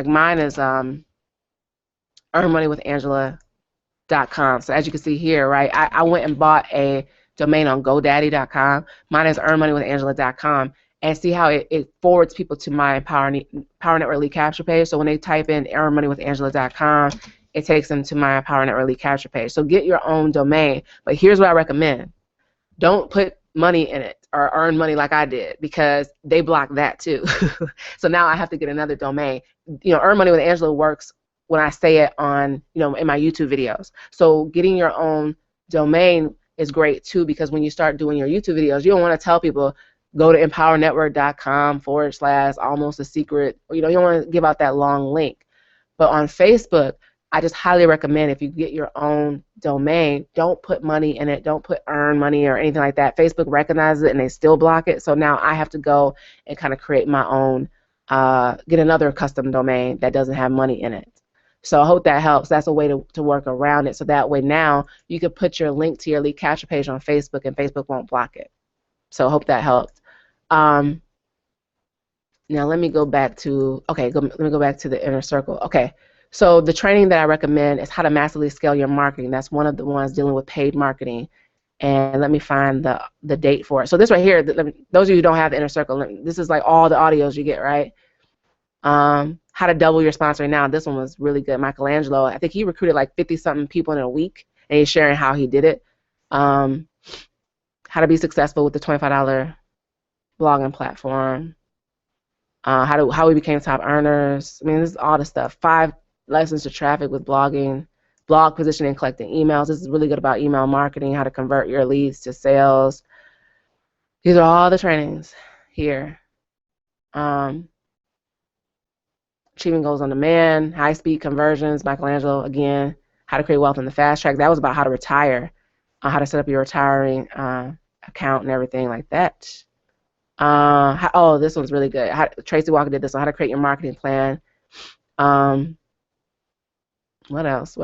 mine is earnmoneywithangela.com. So as you can see here, right, I went and bought a domain on GoDaddy.com. Mine is earnmoneywithangela.com. And see how it forwards people to my Power Network Lead Capture page. So when they type in earnmoneywithangela.com, it takes them to my Power Network Lead Capture page. So get your own domain. But here's what I recommend. Don't put money in it or earn money like I did, because they block that too. So now I have to get another domain. You know, Earn Money with Angela works when I say it on, you know, in my YouTube videos. So getting your own domain is great too, because when you start doing your YouTube videos, you don't want to tell people go to empowernetwork.com/almost a secret. You know, you don't want to give out that long link. But on Facebook, I just highly recommend, if you get your own domain, don't put money in it, don't put earn money or anything like that. Facebook recognizes it and they still block it. So now I have to go and kind of create my own, get another custom domain that doesn't have money in it. So I hope that helps. That's a way to work around it. So that way now you can put your link to your lead capture page on Facebook and Facebook won't block it. So I hope that helped. Now let me go back to, let me go back to the inner circle. Okay. So the training that I recommend is how to massively scale your marketing. That's one of the ones dealing with paid marketing. And let me find the date for it. So this right here, those of you who don't have the inner circle, this is like all the audios you get, right? How to double your sponsoring now. This one was really good. Michelangelo, I think he recruited like 50-something people in a week, and he's sharing how he did it. How to be successful with the $25 blogging platform. How we became top earners. I mean, this is all the stuff. 5 lessons to traffic with blogging, blog positioning, collecting emails. This is really good about email marketing, how to convert your leads to sales. These are all the trainings here. Achieving goals on demand, high-speed conversions, Michelangelo, again, how to create wealth in the fast track. That was about how to retire, how to set up your retiring account and everything like that. This one's really good. Tracy Walker did this one, how to create your marketing plan. What else?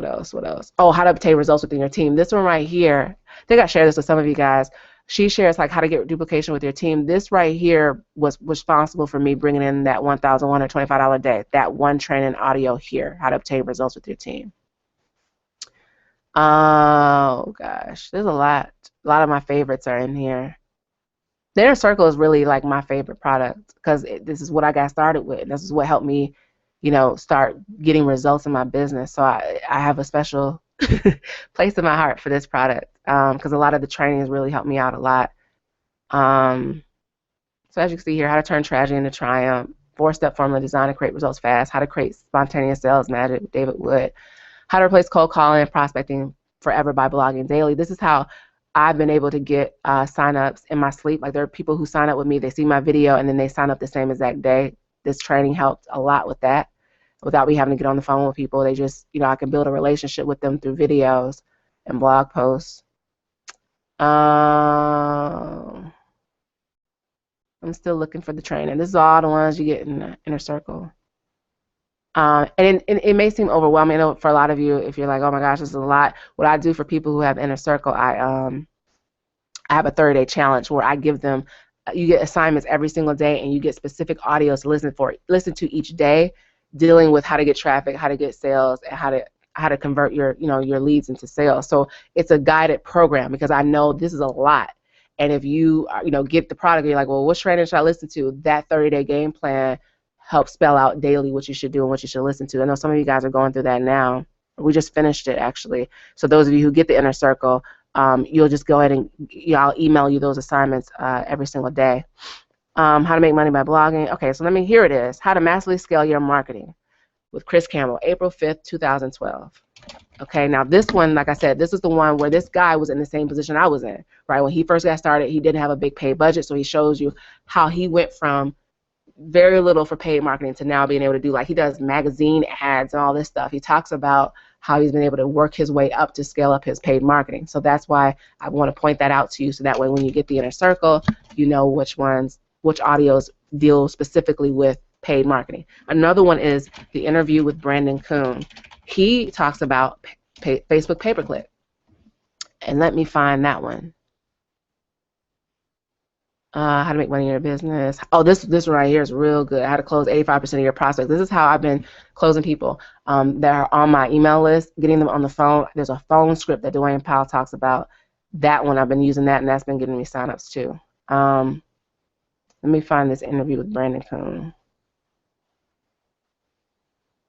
Oh, how to obtain results within your team. This one right here, I think I shared this with some of you guys. She shares like how to get duplication with your team. This right here was responsible for me bringing in that $1,125 a day, that one training audio here, how to obtain results with your team. Oh, gosh, there's a lot. A lot of my favorites are in here. The Inner Circle is really like my favorite product, because this is what I got started with. This is what helped me, you know, start getting results in my business. So I have a special place in my heart for this product, because a lot of the trainings really helped me out a lot. So as you can see here, how to turn tragedy into triumph, 4-step formula designed to create results fast, how to create spontaneous sales magic with David Wood, how to replace cold calling and prospecting forever by blogging daily. This is how I've been able to get sign-ups in my sleep. Like, there are people who sign up with me, they see my video, and then they sign up the same exact day. This training helped a lot with that, without me having to get on the phone with people. They just, you know, I can build a relationship with them through videos and blog posts. I'm still looking for the training. This is all the ones you get in the Inner Circle. And it may seem overwhelming. I know for a lot of you, if you're like, oh my gosh, this is a lot. What I do for people who have Inner Circle, I have a 30-day challenge where I give them, you get assignments every single day, and you get specific audios to listen to each day, dealing with how to get traffic, how to get sales, and how to convert your your leads into sales. So it's a guided program, because I know this is a lot. And if you get the product, you're like, well, what training should I listen to? That 30-day game plan helps spell out daily what you should do and what you should listen to. I know some of you guys are going through that now. We just finished it, actually. So those of you who get the Inner Circle, you'll just go ahead and I'll email you those assignments every single day. How to make money by blogging. Okay, so here it is. How to massively scale your marketing with Chris Campbell, April 5th, 2012. Okay, now this one, like I said, this is the one where this guy was in the same position I was in, right? When he first got started, he didn't have a big paid budget, so he shows you how he went from very little for paid marketing to now being able to do, like, he does magazine ads and all this stuff. He talks about how he's been able to work his way up to scale up his paid marketing. So that's why I want to point that out to you, so that way when you get the inner circle, you know which audios deal specifically with paid marketing. Another one is the interview with Brandon Kuhn. He talks about Facebook pay-per-click. And let me find that one. How to make money in your business. Oh, this one right here is real good. How to close 85% of your prospects. This is how I've been closing people that are on my email list, getting them on the phone. There's a phone script that Dwayne Powell talks about. That one, I've been using that, and that's been getting me signups too. Let me find this interview with Brandon Kuhn.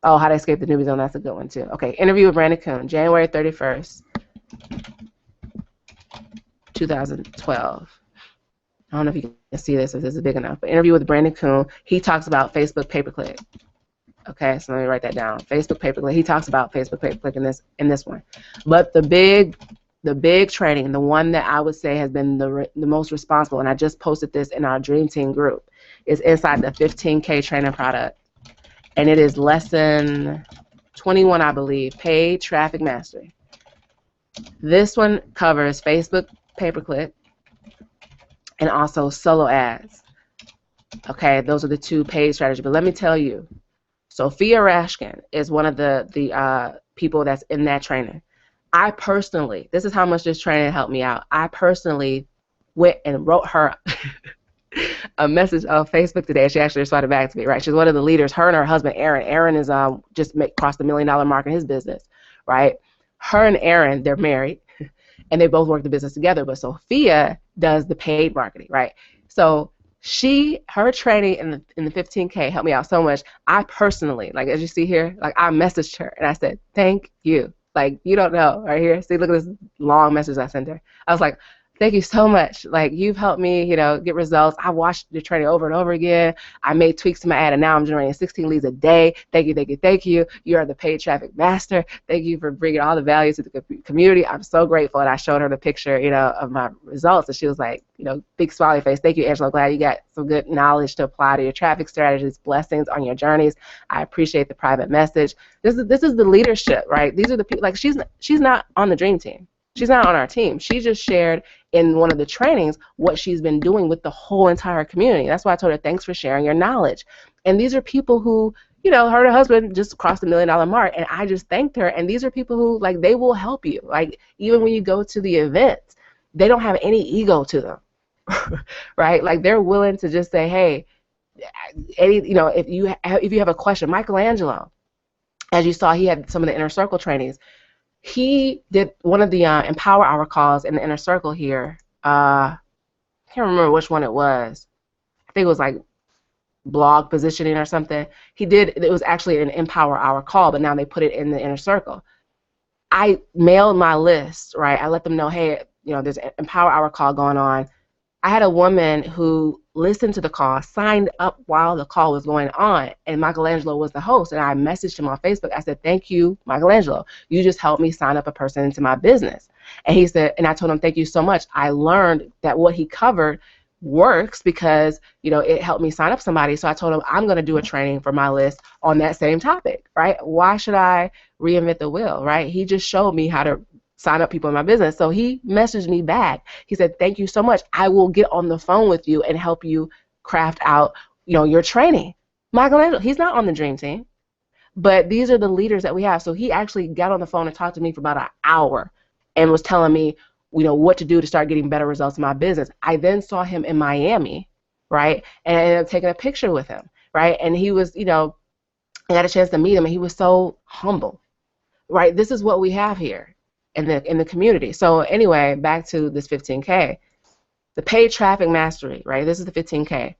Oh, How to Escape the Newbie Zone. That's a good one too. Okay, interview with Brandon Kuhn, January 31st, 2012. I don't know if you can see this, if this is big enough, but interview with Brandon Kuhn. He talks about Facebook pay-per-click. Okay, so let me write that down. Facebook pay-per-click. He talks about Facebook pay-per-click in this one. But the big training, the one that I would say has been the most responsible, and I just posted this in our Dream Team group, is inside the 15K training product. And it is lesson 21, I believe, paid traffic mastery. This one covers Facebook pay-per-click and also solo ads. Okay, those are the two paid strategies. But let me tell you, Sophia Rashkin is one of the people that's in that training. I personally, this is how much this training helped me out. I personally went and wrote her a message on Facebook today. She actually responded back to me, right? She's one of the leaders. Her and her husband, Aaron. Aaron is just crossed the $1 million mark in his business, right? Her and Aaron, they're married, and they both work the business together. But Sophia does the paid marketing, right? So her training in the 15K helped me out so much. I personally, like as you see here, like I messaged her and I said, thank you. Like, you don't know, right here. See, look at this long message I sent her. I was like, thank you so much. Like, you've helped me, get results. I watched your training over and over again. I made tweaks to my ad, and now I'm generating 16 leads a day. Thank you, thank you, thank you. You are the paid traffic master. Thank you for bringing all the value to the community. I'm so grateful. And I showed her the picture, of my results, and she was like, big smiley face. Thank you, Angela. Glad you got some good knowledge to apply to your traffic strategies. Blessings on your journeys. I appreciate the private message. This is the leadership, right? These are the people. Like, she's not on the Dream Team. She's not on our team. She just shared in one of the trainings what she's been doing with the whole entire community. That's why I told her, thanks for sharing your knowledge. And these are people who, her and her husband just crossed the $1 million mark, and I just thanked her. And these are people who, like, they will help you. Like, even when you go to the events, they don't have any ego to them, right? Like, they're willing to just say, hey, if you have a question. Michelangelo, as you saw, he had some of the inner circle trainings. He did one of the Empower Hour calls in the inner circle here. I can't remember which one it was. I think it was like blog positioning or something. It was actually an Empower Hour call, but now they put it in the inner circle. I mailed my list, right? I let them know, hey, there's an Empower Hour call going on. I had a woman who listened to the call, signed up while the call was going on, and Michelangelo was the host. And I messaged him on Facebook. I said, thank you, Michelangelo. You just helped me sign up a person into my business. And he said, and I told him, thank you so much. I learned that what he covered works because, it helped me sign up somebody. So I told him, I'm going to do a training for my list on that same topic, right? Why should I reinvent the wheel, right? He just showed me how to sign up people in my business. So he messaged me back. He said, thank you so much. I will get on the phone with you and help you craft out, your training. Michelangelo, he's not on the Dream Team, but these are the leaders that we have. So he actually got on the phone and talked to me for about an hour and was telling me, what to do to start getting better results in my business. I then saw him in Miami, right? And I ended up taking a picture with him, right? And he was, I got a chance to meet him, and he was so humble, right? This is what we have here in the community. So anyway, back to this 15K, the paid traffic mastery, right? This is the 15K.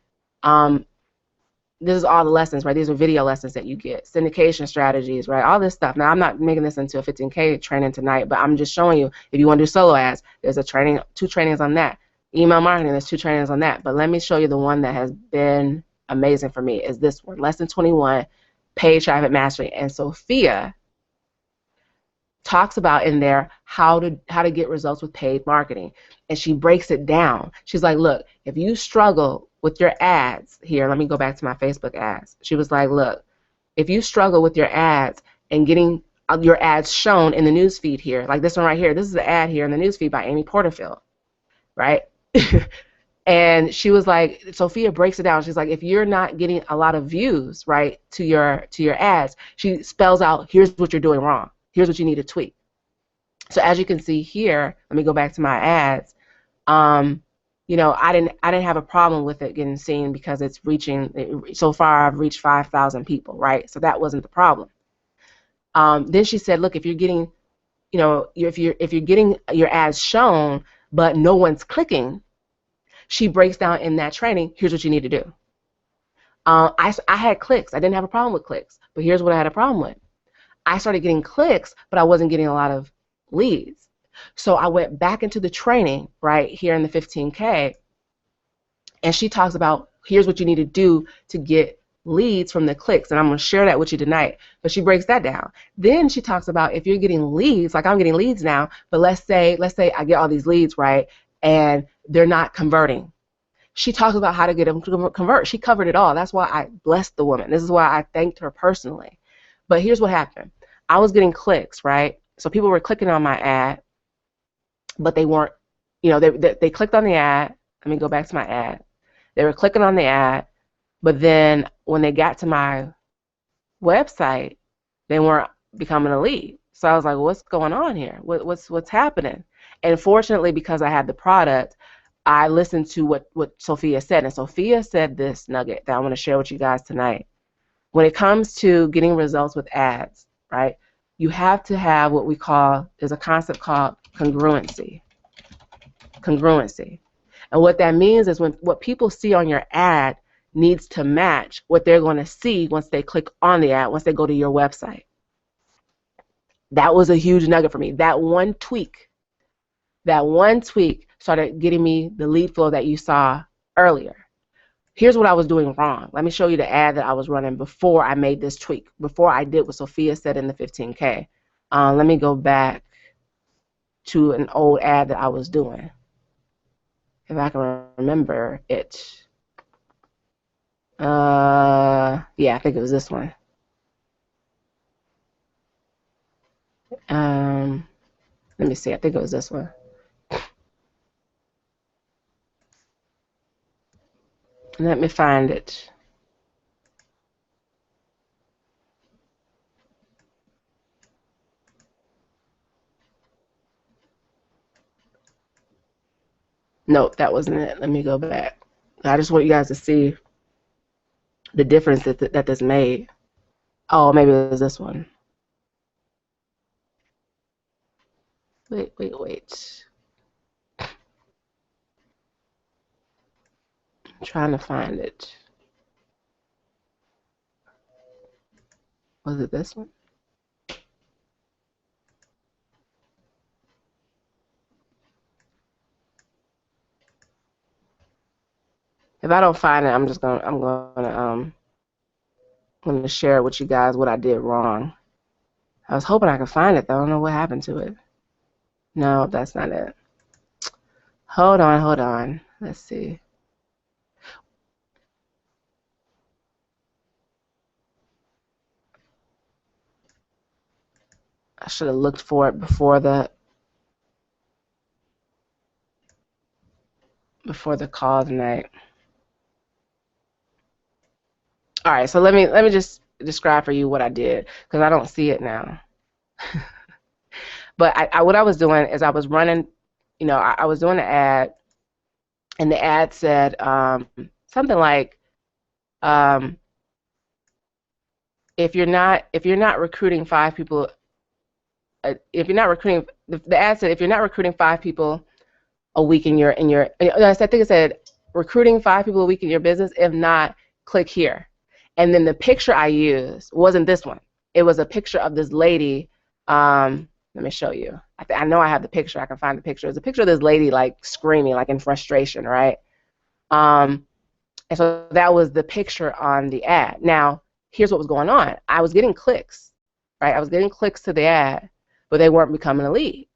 this is all the lessons, right? These are video lessons that you get, syndication strategies, right? All this stuff. Now, I'm not making this into a 15K training tonight, but I'm just showing you, if you want to do solo ads, there's a training, 2 trainings on that. Email marketing, there's 2 trainings on that. But let me show you the one that has been amazing for me is this one, Lesson 21, Paid Traffic Mastery. And Sophia talks about in there how to get results with paid marketing, and she breaks it down. She's like, look, if you struggle with your ads here, let me go back to my Facebook ads. She was like, look, if you struggle with your ads and getting your ads shown in the news feed here, like this one right here, this is the ad here in the news feed by Amy Porterfield, right? And she was like, Sophia breaks it down. She's like, if you're not getting a lot of views, right, to your ads, she spells out, here's what you're doing wrong. Here's what you need to tweak. So as you can see here, let me go back to my ads. You know, I didn't have a problem with it getting seen because it's reaching. So far, I've reached 5,000 people, right? So that wasn't the problem. Then she said, look, if you're getting, you know, if you're getting your ads shown, but no one's clicking, she breaks down in that training. Here's what you need to do. I had clicks. I didn't have a problem with clicks, but here's what I had a problem with. I started getting clicks, but I wasn't getting a lot of leads. So I went back into the training right here in the 15K, and she talks about here's what you need to do to get leads from the clicks, and I'm going to share that with you tonight. But she breaks that down. Then she talks about if you're getting leads, like I'm getting leads now, but let's say I get all these leads, right, and they're not converting. She talks about how to get them to convert. She covered it all. That's why I blessed the woman. This is why I thanked her personally. But here's what happened. I was getting clicks, right? So people were clicking on my ad, but they weren't, you know, they clicked on the ad. Let me go back to my ad. They were clicking on the ad, but then when they got to my website, they weren't becoming a lead. So I was like, what's going on here? What's happening? And fortunately, because I had the product, I listened to what Sophia said, and Sophia said this nugget that I want to share with you guys tonight. When it comes to getting results with ads, right, you have to have what we call, there's a concept called congruency. Congruency. And what that means is when what people see on your ad needs to match what they're going to see once they click on the ad, once they go to your website. That was a huge nugget for me. That one tweak started getting me the lead flow that you saw earlier. Here's what I was doing wrong. Let me show you the ad that I was running before I made this tweak, before I did what Sophia said in the 15K. Let me go back to an old ad that I was doing, if I can remember it. Yeah, I think it was this one. Let me see. I think it was this one. Let me find it. Nope, that wasn't it. Let me go back. I just want you guys to see the difference that this made. Oh, maybe it was this one. Wait. I'm trying to find it. Was it this one? If I don't find it, I'm gonna share with you guys what I did wrong. I was hoping I could find it though. I don't know what happened to it. No, that's not it. Hold on. Let's see. I should have looked for it before the call tonight. All right, so let me just describe for you what I did, because I don't see it now. But what I was doing is I was running, you know, I was doing an ad, and the ad said something like, if you're not recruiting 5 people, if you're not recruiting, the ad said if you're not recruiting 5 people a week in your, I think it said recruiting 5 people a week in your business. If not, click here. And then the picture I used wasn't this one. It was a picture of this lady. Let me show you. I know I have the picture. I can find the picture. It's a picture of this lady like screaming, like in frustration, right? And so that was the picture on the ad. Now, here's what was going on. I was getting clicks, right? I was getting clicks to the ad, but they weren't becoming a lead.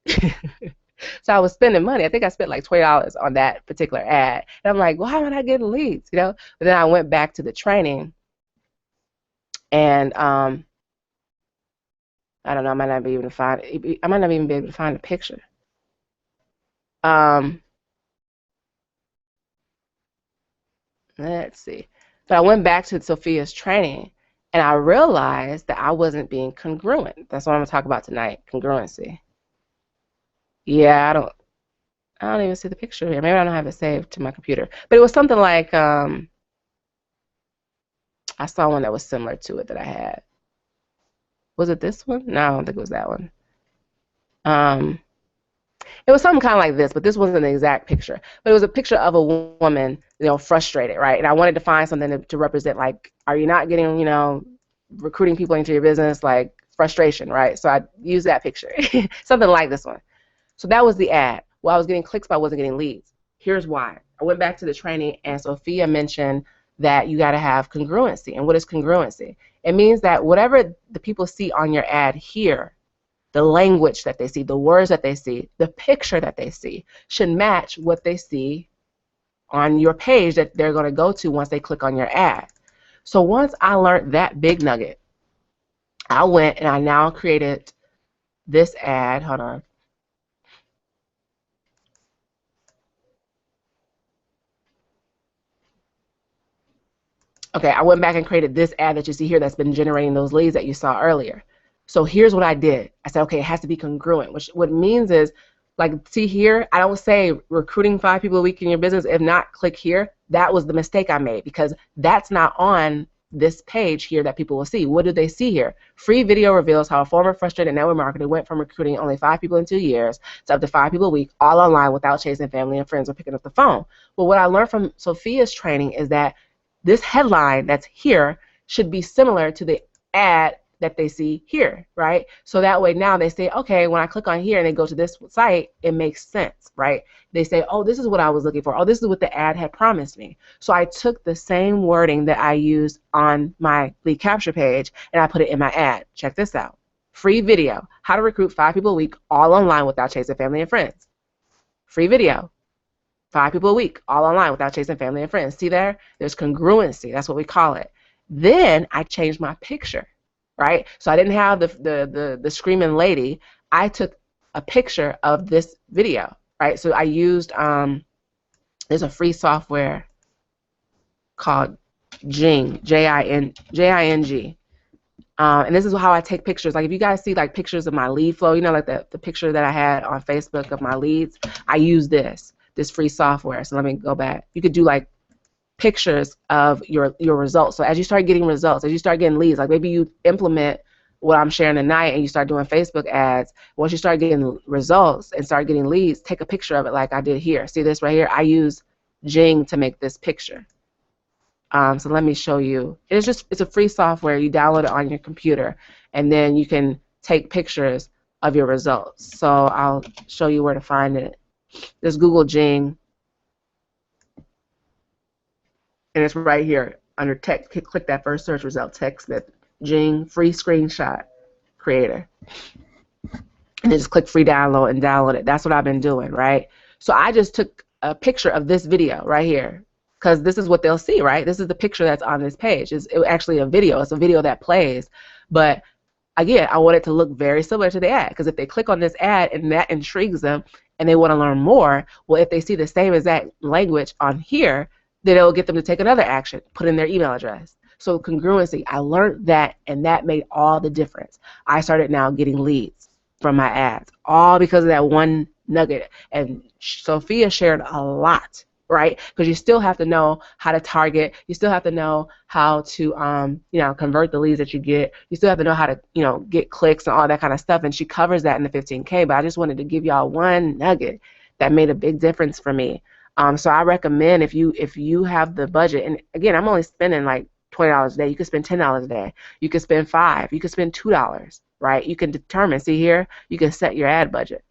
So I was spending money. I think I spent like $20 on that particular ad. And I'm like, why am I not getting leads, you know? But then I went back to the training, and I don't know, I might not be able to find it. I might not even be able to find the picture. Let's see. But I went back to Sophia's training, and I realized that I wasn't being congruent. That's what I'm going to talk about tonight, congruency. Yeah, I don't even see the picture here. Maybe I don't have it saved to my computer. But it was something like, I saw one that was similar to it that I had. Was it this one? No, I don't think it was that one. It was something kind of like this, but this wasn't the exact picture. But it was a picture of a woman, you know, frustrated, right? And I wanted to find something to represent, like, are you not getting, you know, recruiting people into your business, like frustration, right? So I used that picture, something like this one. So that was the ad. Well, I was getting clicks, but I wasn't getting leads. Here's why. I went back to the training, and Sophia mentioned that you got to have congruency. And what is congruency? It means that whatever the people see on your ad here, the language that they see, the words that they see, the picture that they see should match what they see on your page that they're going to go to once they click on your ad. So once I learned that big nugget, I went and I now created this ad. Hold on. Okay, I went back and created this ad that you see here that's been generating those leads that you saw earlier. So here's what I did. I said, okay, it has to be congruent, which what it means is, like, see here, I don't say recruiting 5 people a week in your business. If not, click here. That was the mistake I made, because that's not on this page here that people will see. What do they see here? Free video reveals how a former frustrated network marketer went from recruiting only 5 people in 2 years to up to 5 people a week, all online without chasing family and friends or picking up the phone. Well, what I learned from Sophia's training is that this headline that's here should be similar to the ad that they see here, right? So that way now they say, okay, when I click on here and they go to this site, it makes sense, right? They say, oh, this is what I was looking for. Oh, this is what the ad had promised me. So I took the same wording that I used on my lead capture page and I put it in my ad. Check this out. Free video, how to recruit 5 people a week, all online without chasing family and friends. Free video. 5 people a week, all online without chasing family and friends. See there? There's congruency. That's what we call it. Then I changed my picture, right? So I didn't have the screaming lady. I took a picture of this video, right? So I used, there's a free software called Jing, Jing. And this is how I take pictures. Like if you guys see like pictures of my lead flow, you know, like the picture that I had on Facebook of my leads, I use this free software. So let me go back. You could do like pictures of your results. So as you start getting results, as you start getting leads, like maybe you implement what I'm sharing tonight and you start doing Facebook ads. Once you start getting results and start getting leads, take a picture of it like I did here. See this right here? I use Jing to make this picture. So let me show you. It's a free software. You download it on your computer and then you can take pictures of your results. So I'll show you where to find it. Just Google Jing, and it's right here under text. Click that first search result, text that Jing free screenshot creator, and then just click free download and download it. That's what I've been doing, right? So I just took a picture of this video right here because this is what they'll see, right? This is the picture that's on this page. It's actually a video. It's a video that plays, but again, I want it to look very similar to the ad because if they click on this ad and that intrigues them and they want to learn more, well, if they see the same exact language on here, then it'll get them to take another action, put in their email address. So congruency, I learned that, and that made all the difference. I started now getting leads from my ads, all because of that one nugget. And Sophia shared a lot, right? Because you still have to know how to target. You still have to know how to, convert the leads that you get. You still have to know how to, get clicks and all that kind of stuff. And she covers that in the 15K. But I just wanted to give y'all one nugget that made a big difference for me. So I recommend if you have the budget, and again, I'm only spending like $20 a day. You could spend $10 a day. You could spend $5. You could spend $2, right? You can determine. See here, you can set your ad budget.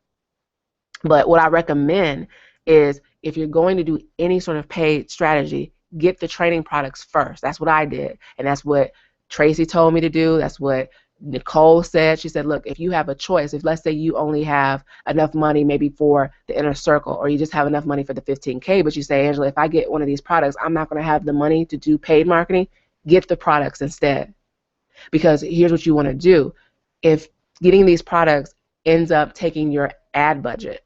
But what I recommend is if you're going to do any sort of paid strategy, get the training products first. That's what I did, and that's what Tracy told me to do. That's what Nicole said. She said, look, if you have a choice, if let's say you only have enough money maybe for the inner circle, or you just have enough money for the 15K, but you say, Angela, if I get one of these products, I'm not going to have the money to do paid marketing, get the products instead. Because here's what you want to do. If getting these products ends up taking your ad budget,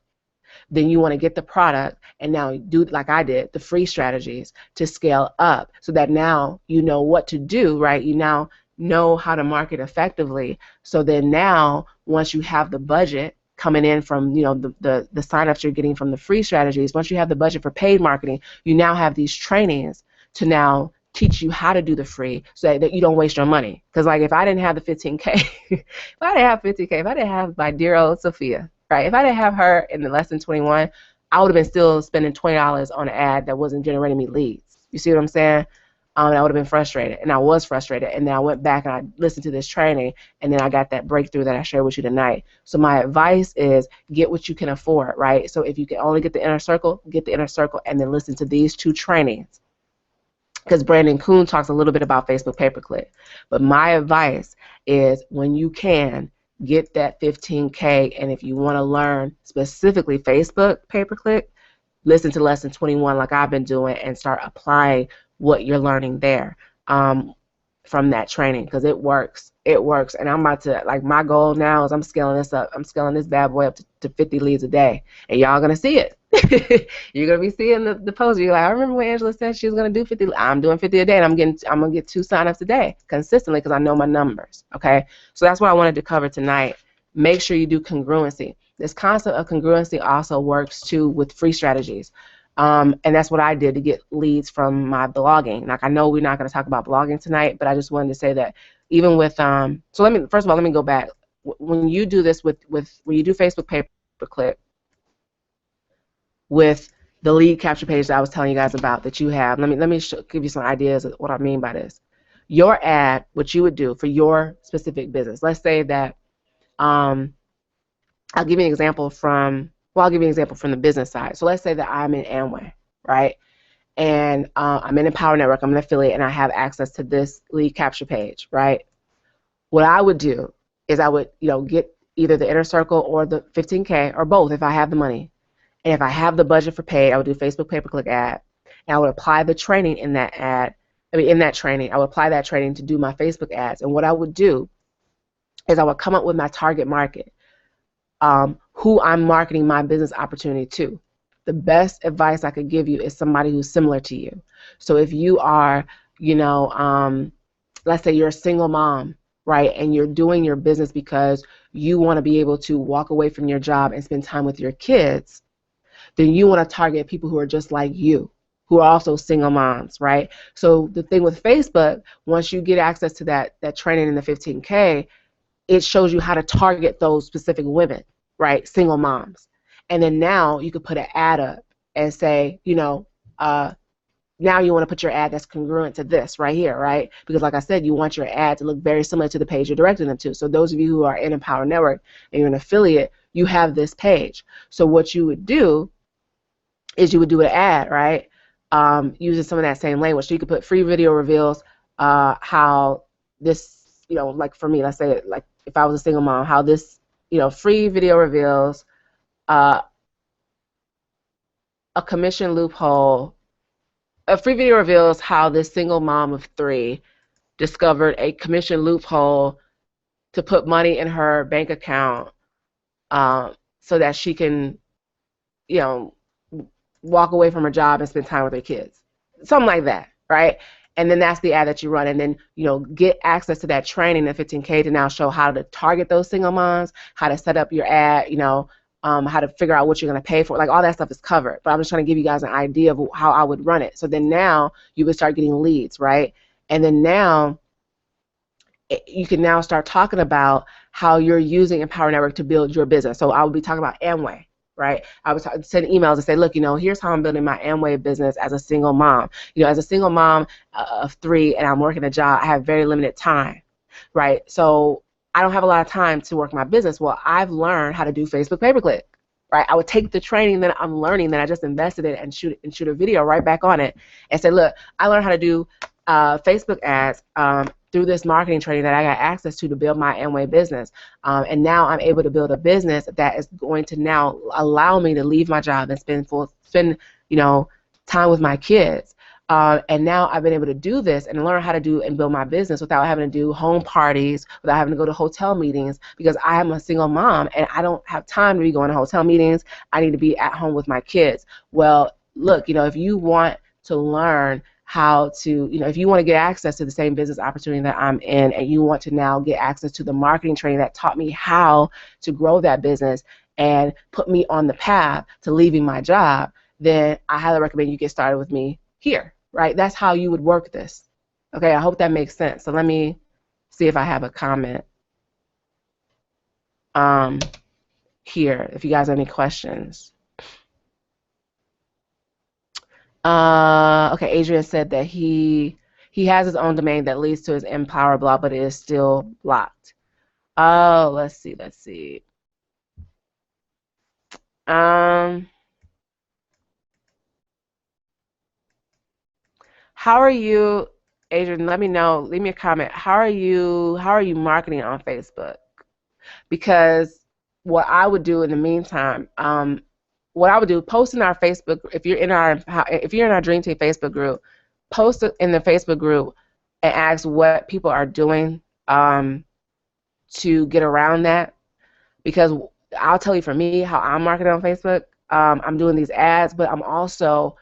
then you want to get the product and now do, like I did, the free strategies to scale up so that now you know what to do, right? You now know how to market effectively. So then now, once you have the budget coming in from, you know, the signups you're getting from the free strategies, once you have the budget for paid marketing, you now have these trainings to now teach you how to do the free so that you don't waste your money. Because like if I didn't have the 15K, if I didn't have my dear old Sophia, right? If I didn't have her in the lesson 21, I would have been still spending $20 on an ad that wasn't generating me leads. You see what I'm saying? I would have been frustrated, and I was frustrated, and then I went back and I listened to this training, and then I got that breakthrough that I shared with you tonight. So my advice is get what you can afford, right? So if you can only get the inner circle, get the inner circle, and then listen to these 2 trainings. Because Brandon Kuhn talks a little bit about Facebook pay-per-click. But my advice is when you can, get that 15K, and if you want to learn specifically Facebook pay-per-click, listen to lesson 21 like I've been doing and start applying what you're learning there from that training, because it works. It works. And I'm about to, like, my goal now is I'm scaling this up. I'm scaling this bad boy up to 50 leads a day. And y'all going to see it. You're going to be seeing the post. You're like, I remember when Angela said she was going to do 50. I'm doing 50 a day, and I'm going to get 2 signups a day consistently because I know my numbers. Okay? So that's what I wanted to cover tonight. Make sure you do congruency. This concept of congruency also works, too, with free strategies. And that's what I did to get leads from my blogging. Like, I know we're not going to talk about blogging tonight, but I just wanted to say that even with, so first of all, let me go back. When you do this when you do Facebook pay-per-click with the lead capture page that I was telling you guys about that you have, let me give you some ideas of what I mean by this. Your ad, what you would do for your specific business. Let's say that, I'll give you an example from, well, I'll give you an example from the business side. So let's say that I'm in Amway, right? And I'm in Empower Network, I'm an affiliate, and I have access to this lead capture page, right? What I would do is I would, get either the inner circle or the 15K or both if I have the money. And if I have the budget for paid, I would do Facebook pay-per-click ad, and I would apply the training in that ad. In that training, I would apply that training to do my Facebook ads. And what I would do is I would come up with my target market, who I'm marketing my business opportunity to. The best advice I could give you is somebody who's similar to you. So if you are, let's say you're a single mom, right, and you're doing your business because you want to be able to walk away from your job and spend time with your kids, then you want to target people who are just like you, who are also single moms, right? So the thing with Facebook, once you get access to that training in the 15K, it shows you how to target those specific women, right, single moms. And then now you could put an ad up and say, now you want to put your ad that's congruent to this right here, right? Because like I said, you want your ad to look very similar to the page you're directing them to. So those of you who are in Empower Network and you're an affiliate, you have this page. So what you would do is you would do an ad, right, using some of that same language. So you could put free video reveals how this, like for me, let's say, like if I was a single mom, how this, free video reveals a commission loophole. A free video reveals how this single mom of 3 discovered a commission loophole to put money in her bank account so that she can, walk away from her job and spend time with her kids. Something like that, right? And then that's the ad that you run. And then, get access to that training at 15K to now show how to target those single moms, how to set up your ad, how to figure out what you're going to pay for. Like, all that stuff is covered. But I'm just trying to give you guys an idea of how I would run it. So then now you would start getting leads, right? And then now you can now start talking about how you're using Empower Network to build your business. So I would be talking about Amway, right? I would send emails and say, look, here's how I'm building my Amway business as a single mom. As a single mom of 3 and I'm working a job, I have very limited time, right? So I don't have a lot of time to work my business. Well, I've learned how to do Facebook pay-per-click, right? I would take the training that I'm learning that I just invested in and shoot a video right back on it and say, look, I learned how to do Facebook ads through this marketing training that I got access to build my Amway business. And now I'm able to build a business that is going to now allow me to leave my job and spend time with my kids. And now I've been able to do this and learn how to do and build my business without having to do home parties, without having to go to hotel meetings, because I am a single mom and I don't have time to be going to hotel meetings. I need to be at home with my kids. Well, look, if you want to learn how to, if you want to get access to the same business opportunity that I'm in, and you want to now get access to the marketing training that taught me how to grow that business and put me on the path to leaving my job, then I highly recommend you get started with me here, right? That's how you would work this. Okay, I hope that makes sense. So let me see if I have a comment here, if you guys have any questions. Okay, Adrian said that he has his own domain that leads to his Empower blog, but it is still blocked. Oh, let's see. How are you, Adrian? Let me know. Leave me a comment. How are you marketing on Facebook? Because what I would do in the meantime, what I would do, post in our Facebook. If you're in our Dream Team Facebook group, post in the Facebook group and ask what people are doing to get around that. Because I'll tell you, for me, how I'm marketing on Facebook, I'm doing these ads, but I'm also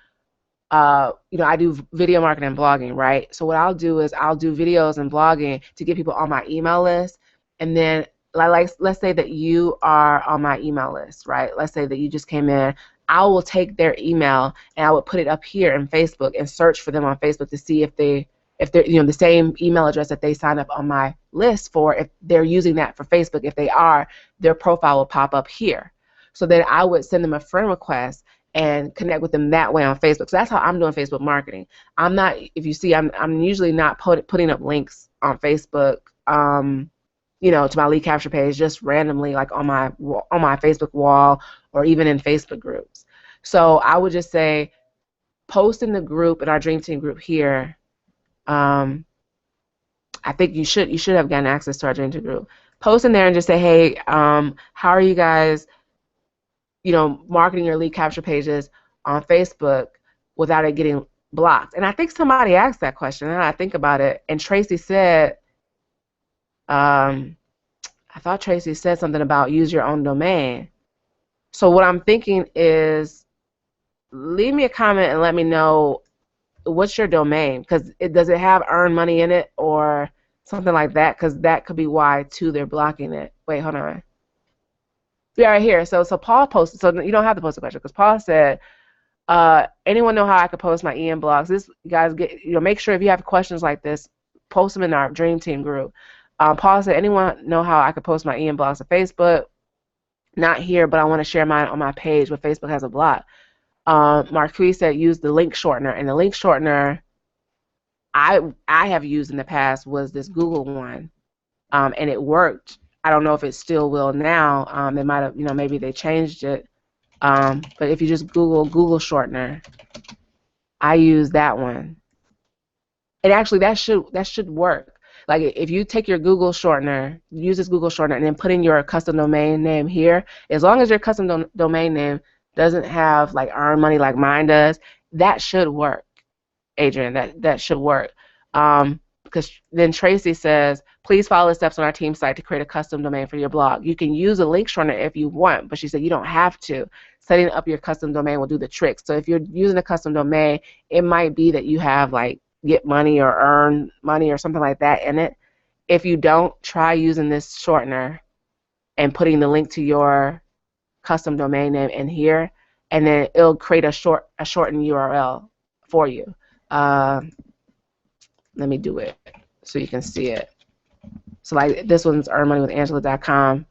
I do video marketing and blogging, right? So what I'll do is I'll do videos and blogging to get people on my email list, and then let's say that you are on my email list, right? Let's say that you just came in. I will take their email and I will put it up here in Facebook and search for them on Facebook to see if they're the same email address that they signed up on my list for, if they're using that for Facebook. If they are, their profile will pop up here. So then I would send them a friend request and connect with them that way on Facebook. So that's how I'm doing Facebook marketing. I'm not, if you see, I'm usually not putting up links on Facebook, to my lead capture page just randomly, like on my Facebook wall or even in Facebook groups. So I would just say, post in the group, in our Dream Team group here. I think you should have gotten access to our Dream Team group. Post in there and just say, hey, how are you guys marketing your lead capture pages on Facebook without it getting blocked? And I think somebody asked that question, and I think about it, and Tracy said, I thought Tracy said something about use your own domain. So what I'm thinking is, leave me a comment and let me know, what's your domain? Because does it have earn money in it or something like that? Because that could be why, too, they're blocking it. Wait, hold on. We are here. So Paul posted. So you don't have to post a question, because Paul said, anyone know how I could post my EM blogs? This, you guys, make sure if you have questions like this, post them in our Dream Team group. Paul said, anyone know how I could post my EM blogs to Facebook? Not here, but I want to share mine on my page, but Facebook has a block. Marquis said, use the link shortener, and the link shortener I have used in the past was this Google one, and it worked. I don't know if it still will now. They might have, maybe they changed it. But if you just Google shortener, I use that one. And actually, that should work. Like, if you take your Google shortener, use this Google shortener, and then put in your custom domain name here, as long as your custom domain name doesn't have like earn money like mine does, that should work, Adrian. That should work. Because then Tracy says, please follow the steps on our team site to create a custom domain for your blog. You can use a link shortener if you want, but she said you don't have to. Setting up your custom domain will do the trick. So if you're using a custom domain, it might be that you have like get money or earn money or something like that in it. If you don't, try using this shortener and putting the link to your custom domain name in here, and then it'll create a shortened URL for you. Let me do it so you can see it. So like this one's earnmoneywithangela.com.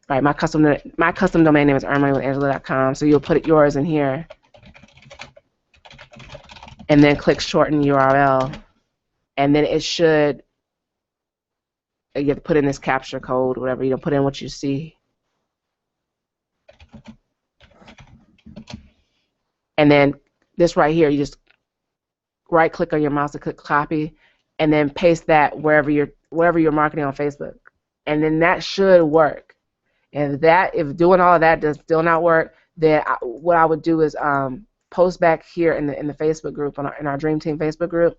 Right, my custom domain name is earnmoneywithangela.com. So you'll put yours in here, and then click shorten URL, and then it should. You have to put in this capture code, whatever. You don't put in what you see, and then this right here, you just right click on your mouse and click copy, and then paste that wherever you're marketing on Facebook, and then that should work. And if doing all of that does still not work, then what I would do is post back here in the Facebook group, in our Dream Team Facebook group,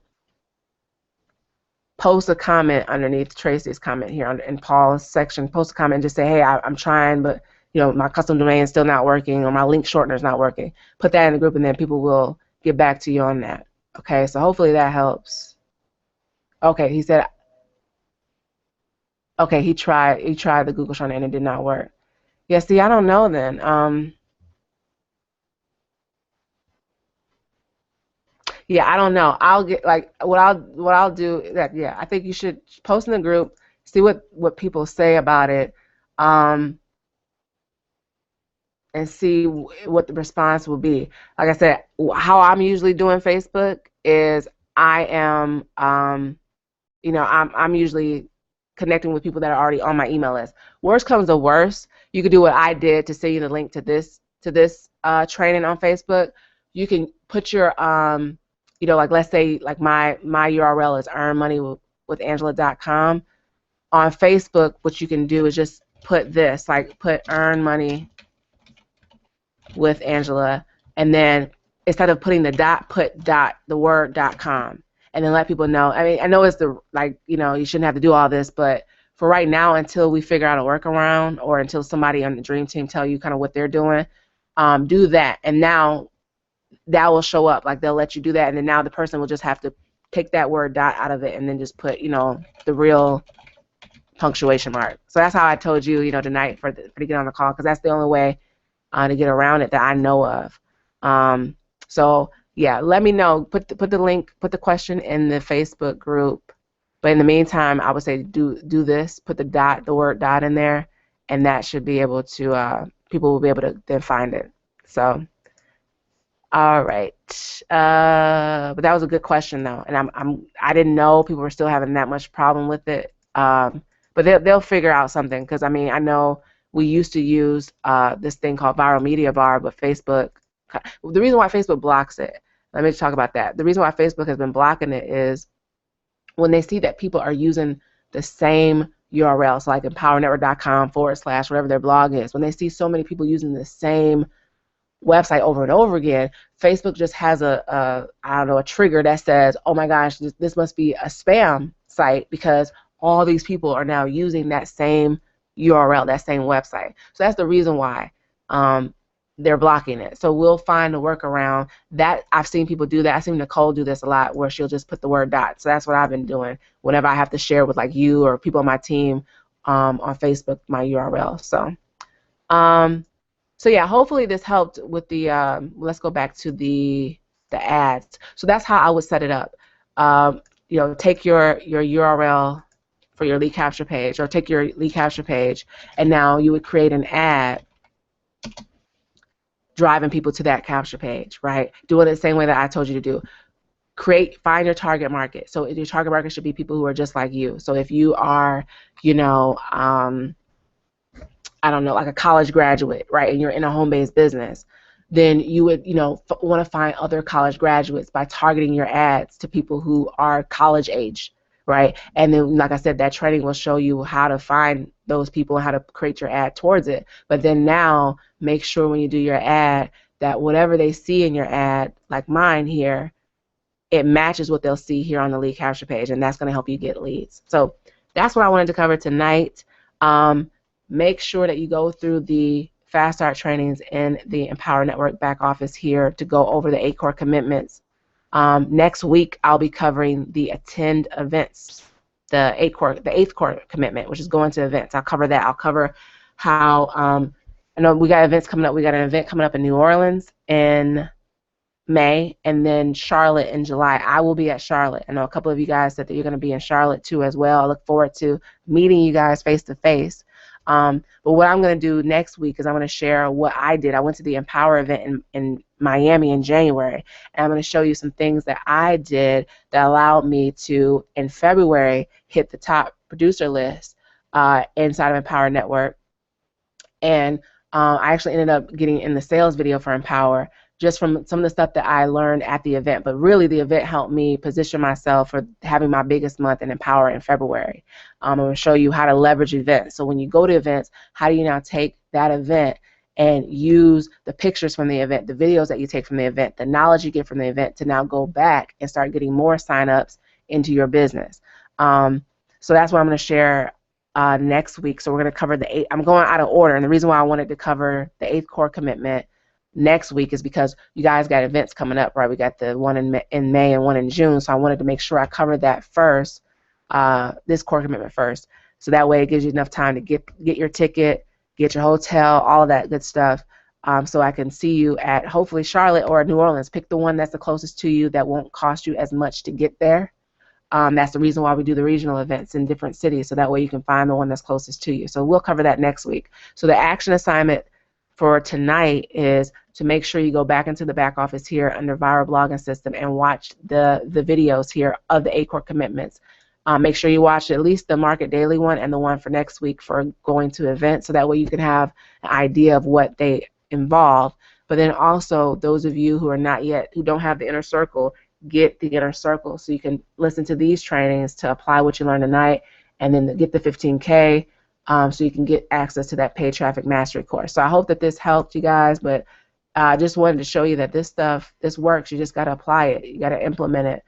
post a comment underneath Tracy's comment here in Paul's section. Post a comment and just say, hey, I'm trying, but my custom domain is still not working, or my link shortener is not working. Put that in the group, and then people will get back to you on that. Okay, so hopefully that helps. Okay, he said. Okay, he tried the Google shortener and it did not work. Yeah, see, I don't know then. Yeah, I don't know. I'll get what I'll do. Yeah, I think you should post in the group, see what people say about it, and see what the response will be. Like I said, how I'm usually doing Facebook is I am, I'm usually connecting with people that are already on my email list. Worst comes to worst, you could do what I did to send you the link to this training on Facebook. You can put your let's say my URL is earnmoneywithangela.com. On Facebook, what you can do is just put this, put earn money with Angela, and then instead of putting the dot, put the word .com. And then let people know. I mean, I know it's you shouldn't have to do all this, but for right now, until we figure out a workaround, or until somebody on the Dream Team tell you kind of what they're doing, do that. And now that will show up. They'll let you do that, and then now the person will just have to take that word dot out of it and then just put, the real punctuation mark. So that's how I told you, tonight to get on the call, because that's the only way to get around it that I know of. So yeah, let me know. Put the link, put the question in the Facebook group. But in the meantime, I would say do this. Put the word dot in there, and that should be able to people will be able to then find it. So, all right. But that was a good question though, and I didn't know people were still having that much problem with it. But they'll figure out something, because I mean I know we used to use this thing called Viral Media Bar, but Facebook. The reason why Facebook blocks it. Let me talk about that. The reason why Facebook has been blocking it is when they see that people are using the same URL, so like empowernetwork.com / whatever their blog is. When they see so many people using the same website over and over again, Facebook just has a trigger that says, oh my gosh, this must be a spam site, because all these people are now using that same URL, that same website. So that's the reason why they're blocking it. So we'll find a workaround. That I've seen people do that. I've seen Nicole do this a lot, where she'll just put the word dot. So that's what I've been doing whenever I have to share with you or people on my team on Facebook my URL. So yeah, hopefully this helped with the. Let's go back to the ads. So that's how I would set it up. Take your URL for your lead capture page, or take your lead capture page, and now you would create an ad driving people to that capture page, right? Do it the same way that I told you to do. Find your target market. So your target market should be people who are just like you. So if you are, I don't know, like a college graduate, right, and you're in a home-based business, then you would, want to find other college graduates by targeting your ads to people who are college age, right? And then, like I said, that training will show you how to find those people and how to create your ad towards it. But then now, make sure when you do your ad that whatever they see in your ad, like mine here, it matches what they'll see here on the lead capture page, and that's going to help you get leads. So that's what I wanted to cover tonight. Make sure that you go through the Fast Start trainings in the Empower Network back office here to go over the 8 core commitments. Next week, I'll be covering the attend events, the 8th core commitment, which is going to events. I'll cover that. I'll cover how, I know we got events coming up. We got an event coming up in New Orleans in May, and then Charlotte in July. I will be at Charlotte. I know a couple of you guys said that you're going to be in Charlotte too as well. I look forward to meeting you guys face to face. But what I'm going to do next week is I'm going to share what I did. I went to the Empower event in Miami in January, and I'm going to show you some things that I did that allowed me to, in February, hit the top producer list inside of Empower Network. And I actually ended up getting in the sales video for Empower just from some of the stuff that I learned at the event. But really, the event helped me position myself for having my biggest month in Empower in February. I'm going to show you how to leverage events. So when you go to events, how do you now take that event and use the pictures from the event, the videos that you take from the event, the knowledge you get from the event to now go back and start getting more signups into your business. So that's what I'm going to share next week. So we're going to cover the 8. I'm going out of order, and the reason why I wanted to cover the 8th core commitment next week is because you guys got events coming up, right? We got the one in May and one in June, so I wanted to make sure I covered that first, this core commitment first, so that way it gives you enough time to get your ticket, get your hotel, all of that good stuff, so I can see you at hopefully Charlotte or New Orleans. Pick the one that's the closest to you that won't cost you as much to get there. That's the reason why we do the regional events in different cities, so that way you can find the one that's closest to you. So we'll cover that next week. So the action assignment for tonight is to make sure you go back into the back office here under Viral Blogging System and watch the videos here of the 8 core commitments. Make sure you watch at least the Market Daily one and the one for next week for going to events, so that way you can have an idea of what they involve. But then also, those of you who are not yet, who don't have the inner circle, get the inner circle so you can listen to these trainings to apply what you learned tonight, and then get the 15K so you can get access to that paid traffic mastery course. So I hope that this helped you guys, but I just wanted to show you that this stuff, this works. You just got to apply it. You got to implement it.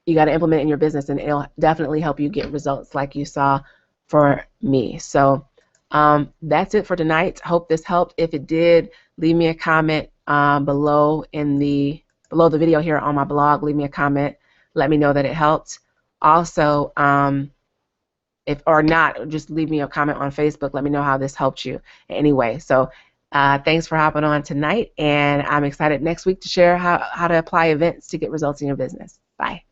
You got to implement it in your business, and it'll definitely help you get results like you saw for me. So that's it for tonight. Hope this helped. If it did, leave me a comment below the video here on my blog. Leave me a comment. Let me know that it helped. Also, if or not, just leave me a comment on Facebook. Let me know how this helped you anyway. So thanks for hopping on tonight, and I'm excited next week to share how to apply events to get results in your business. Bye.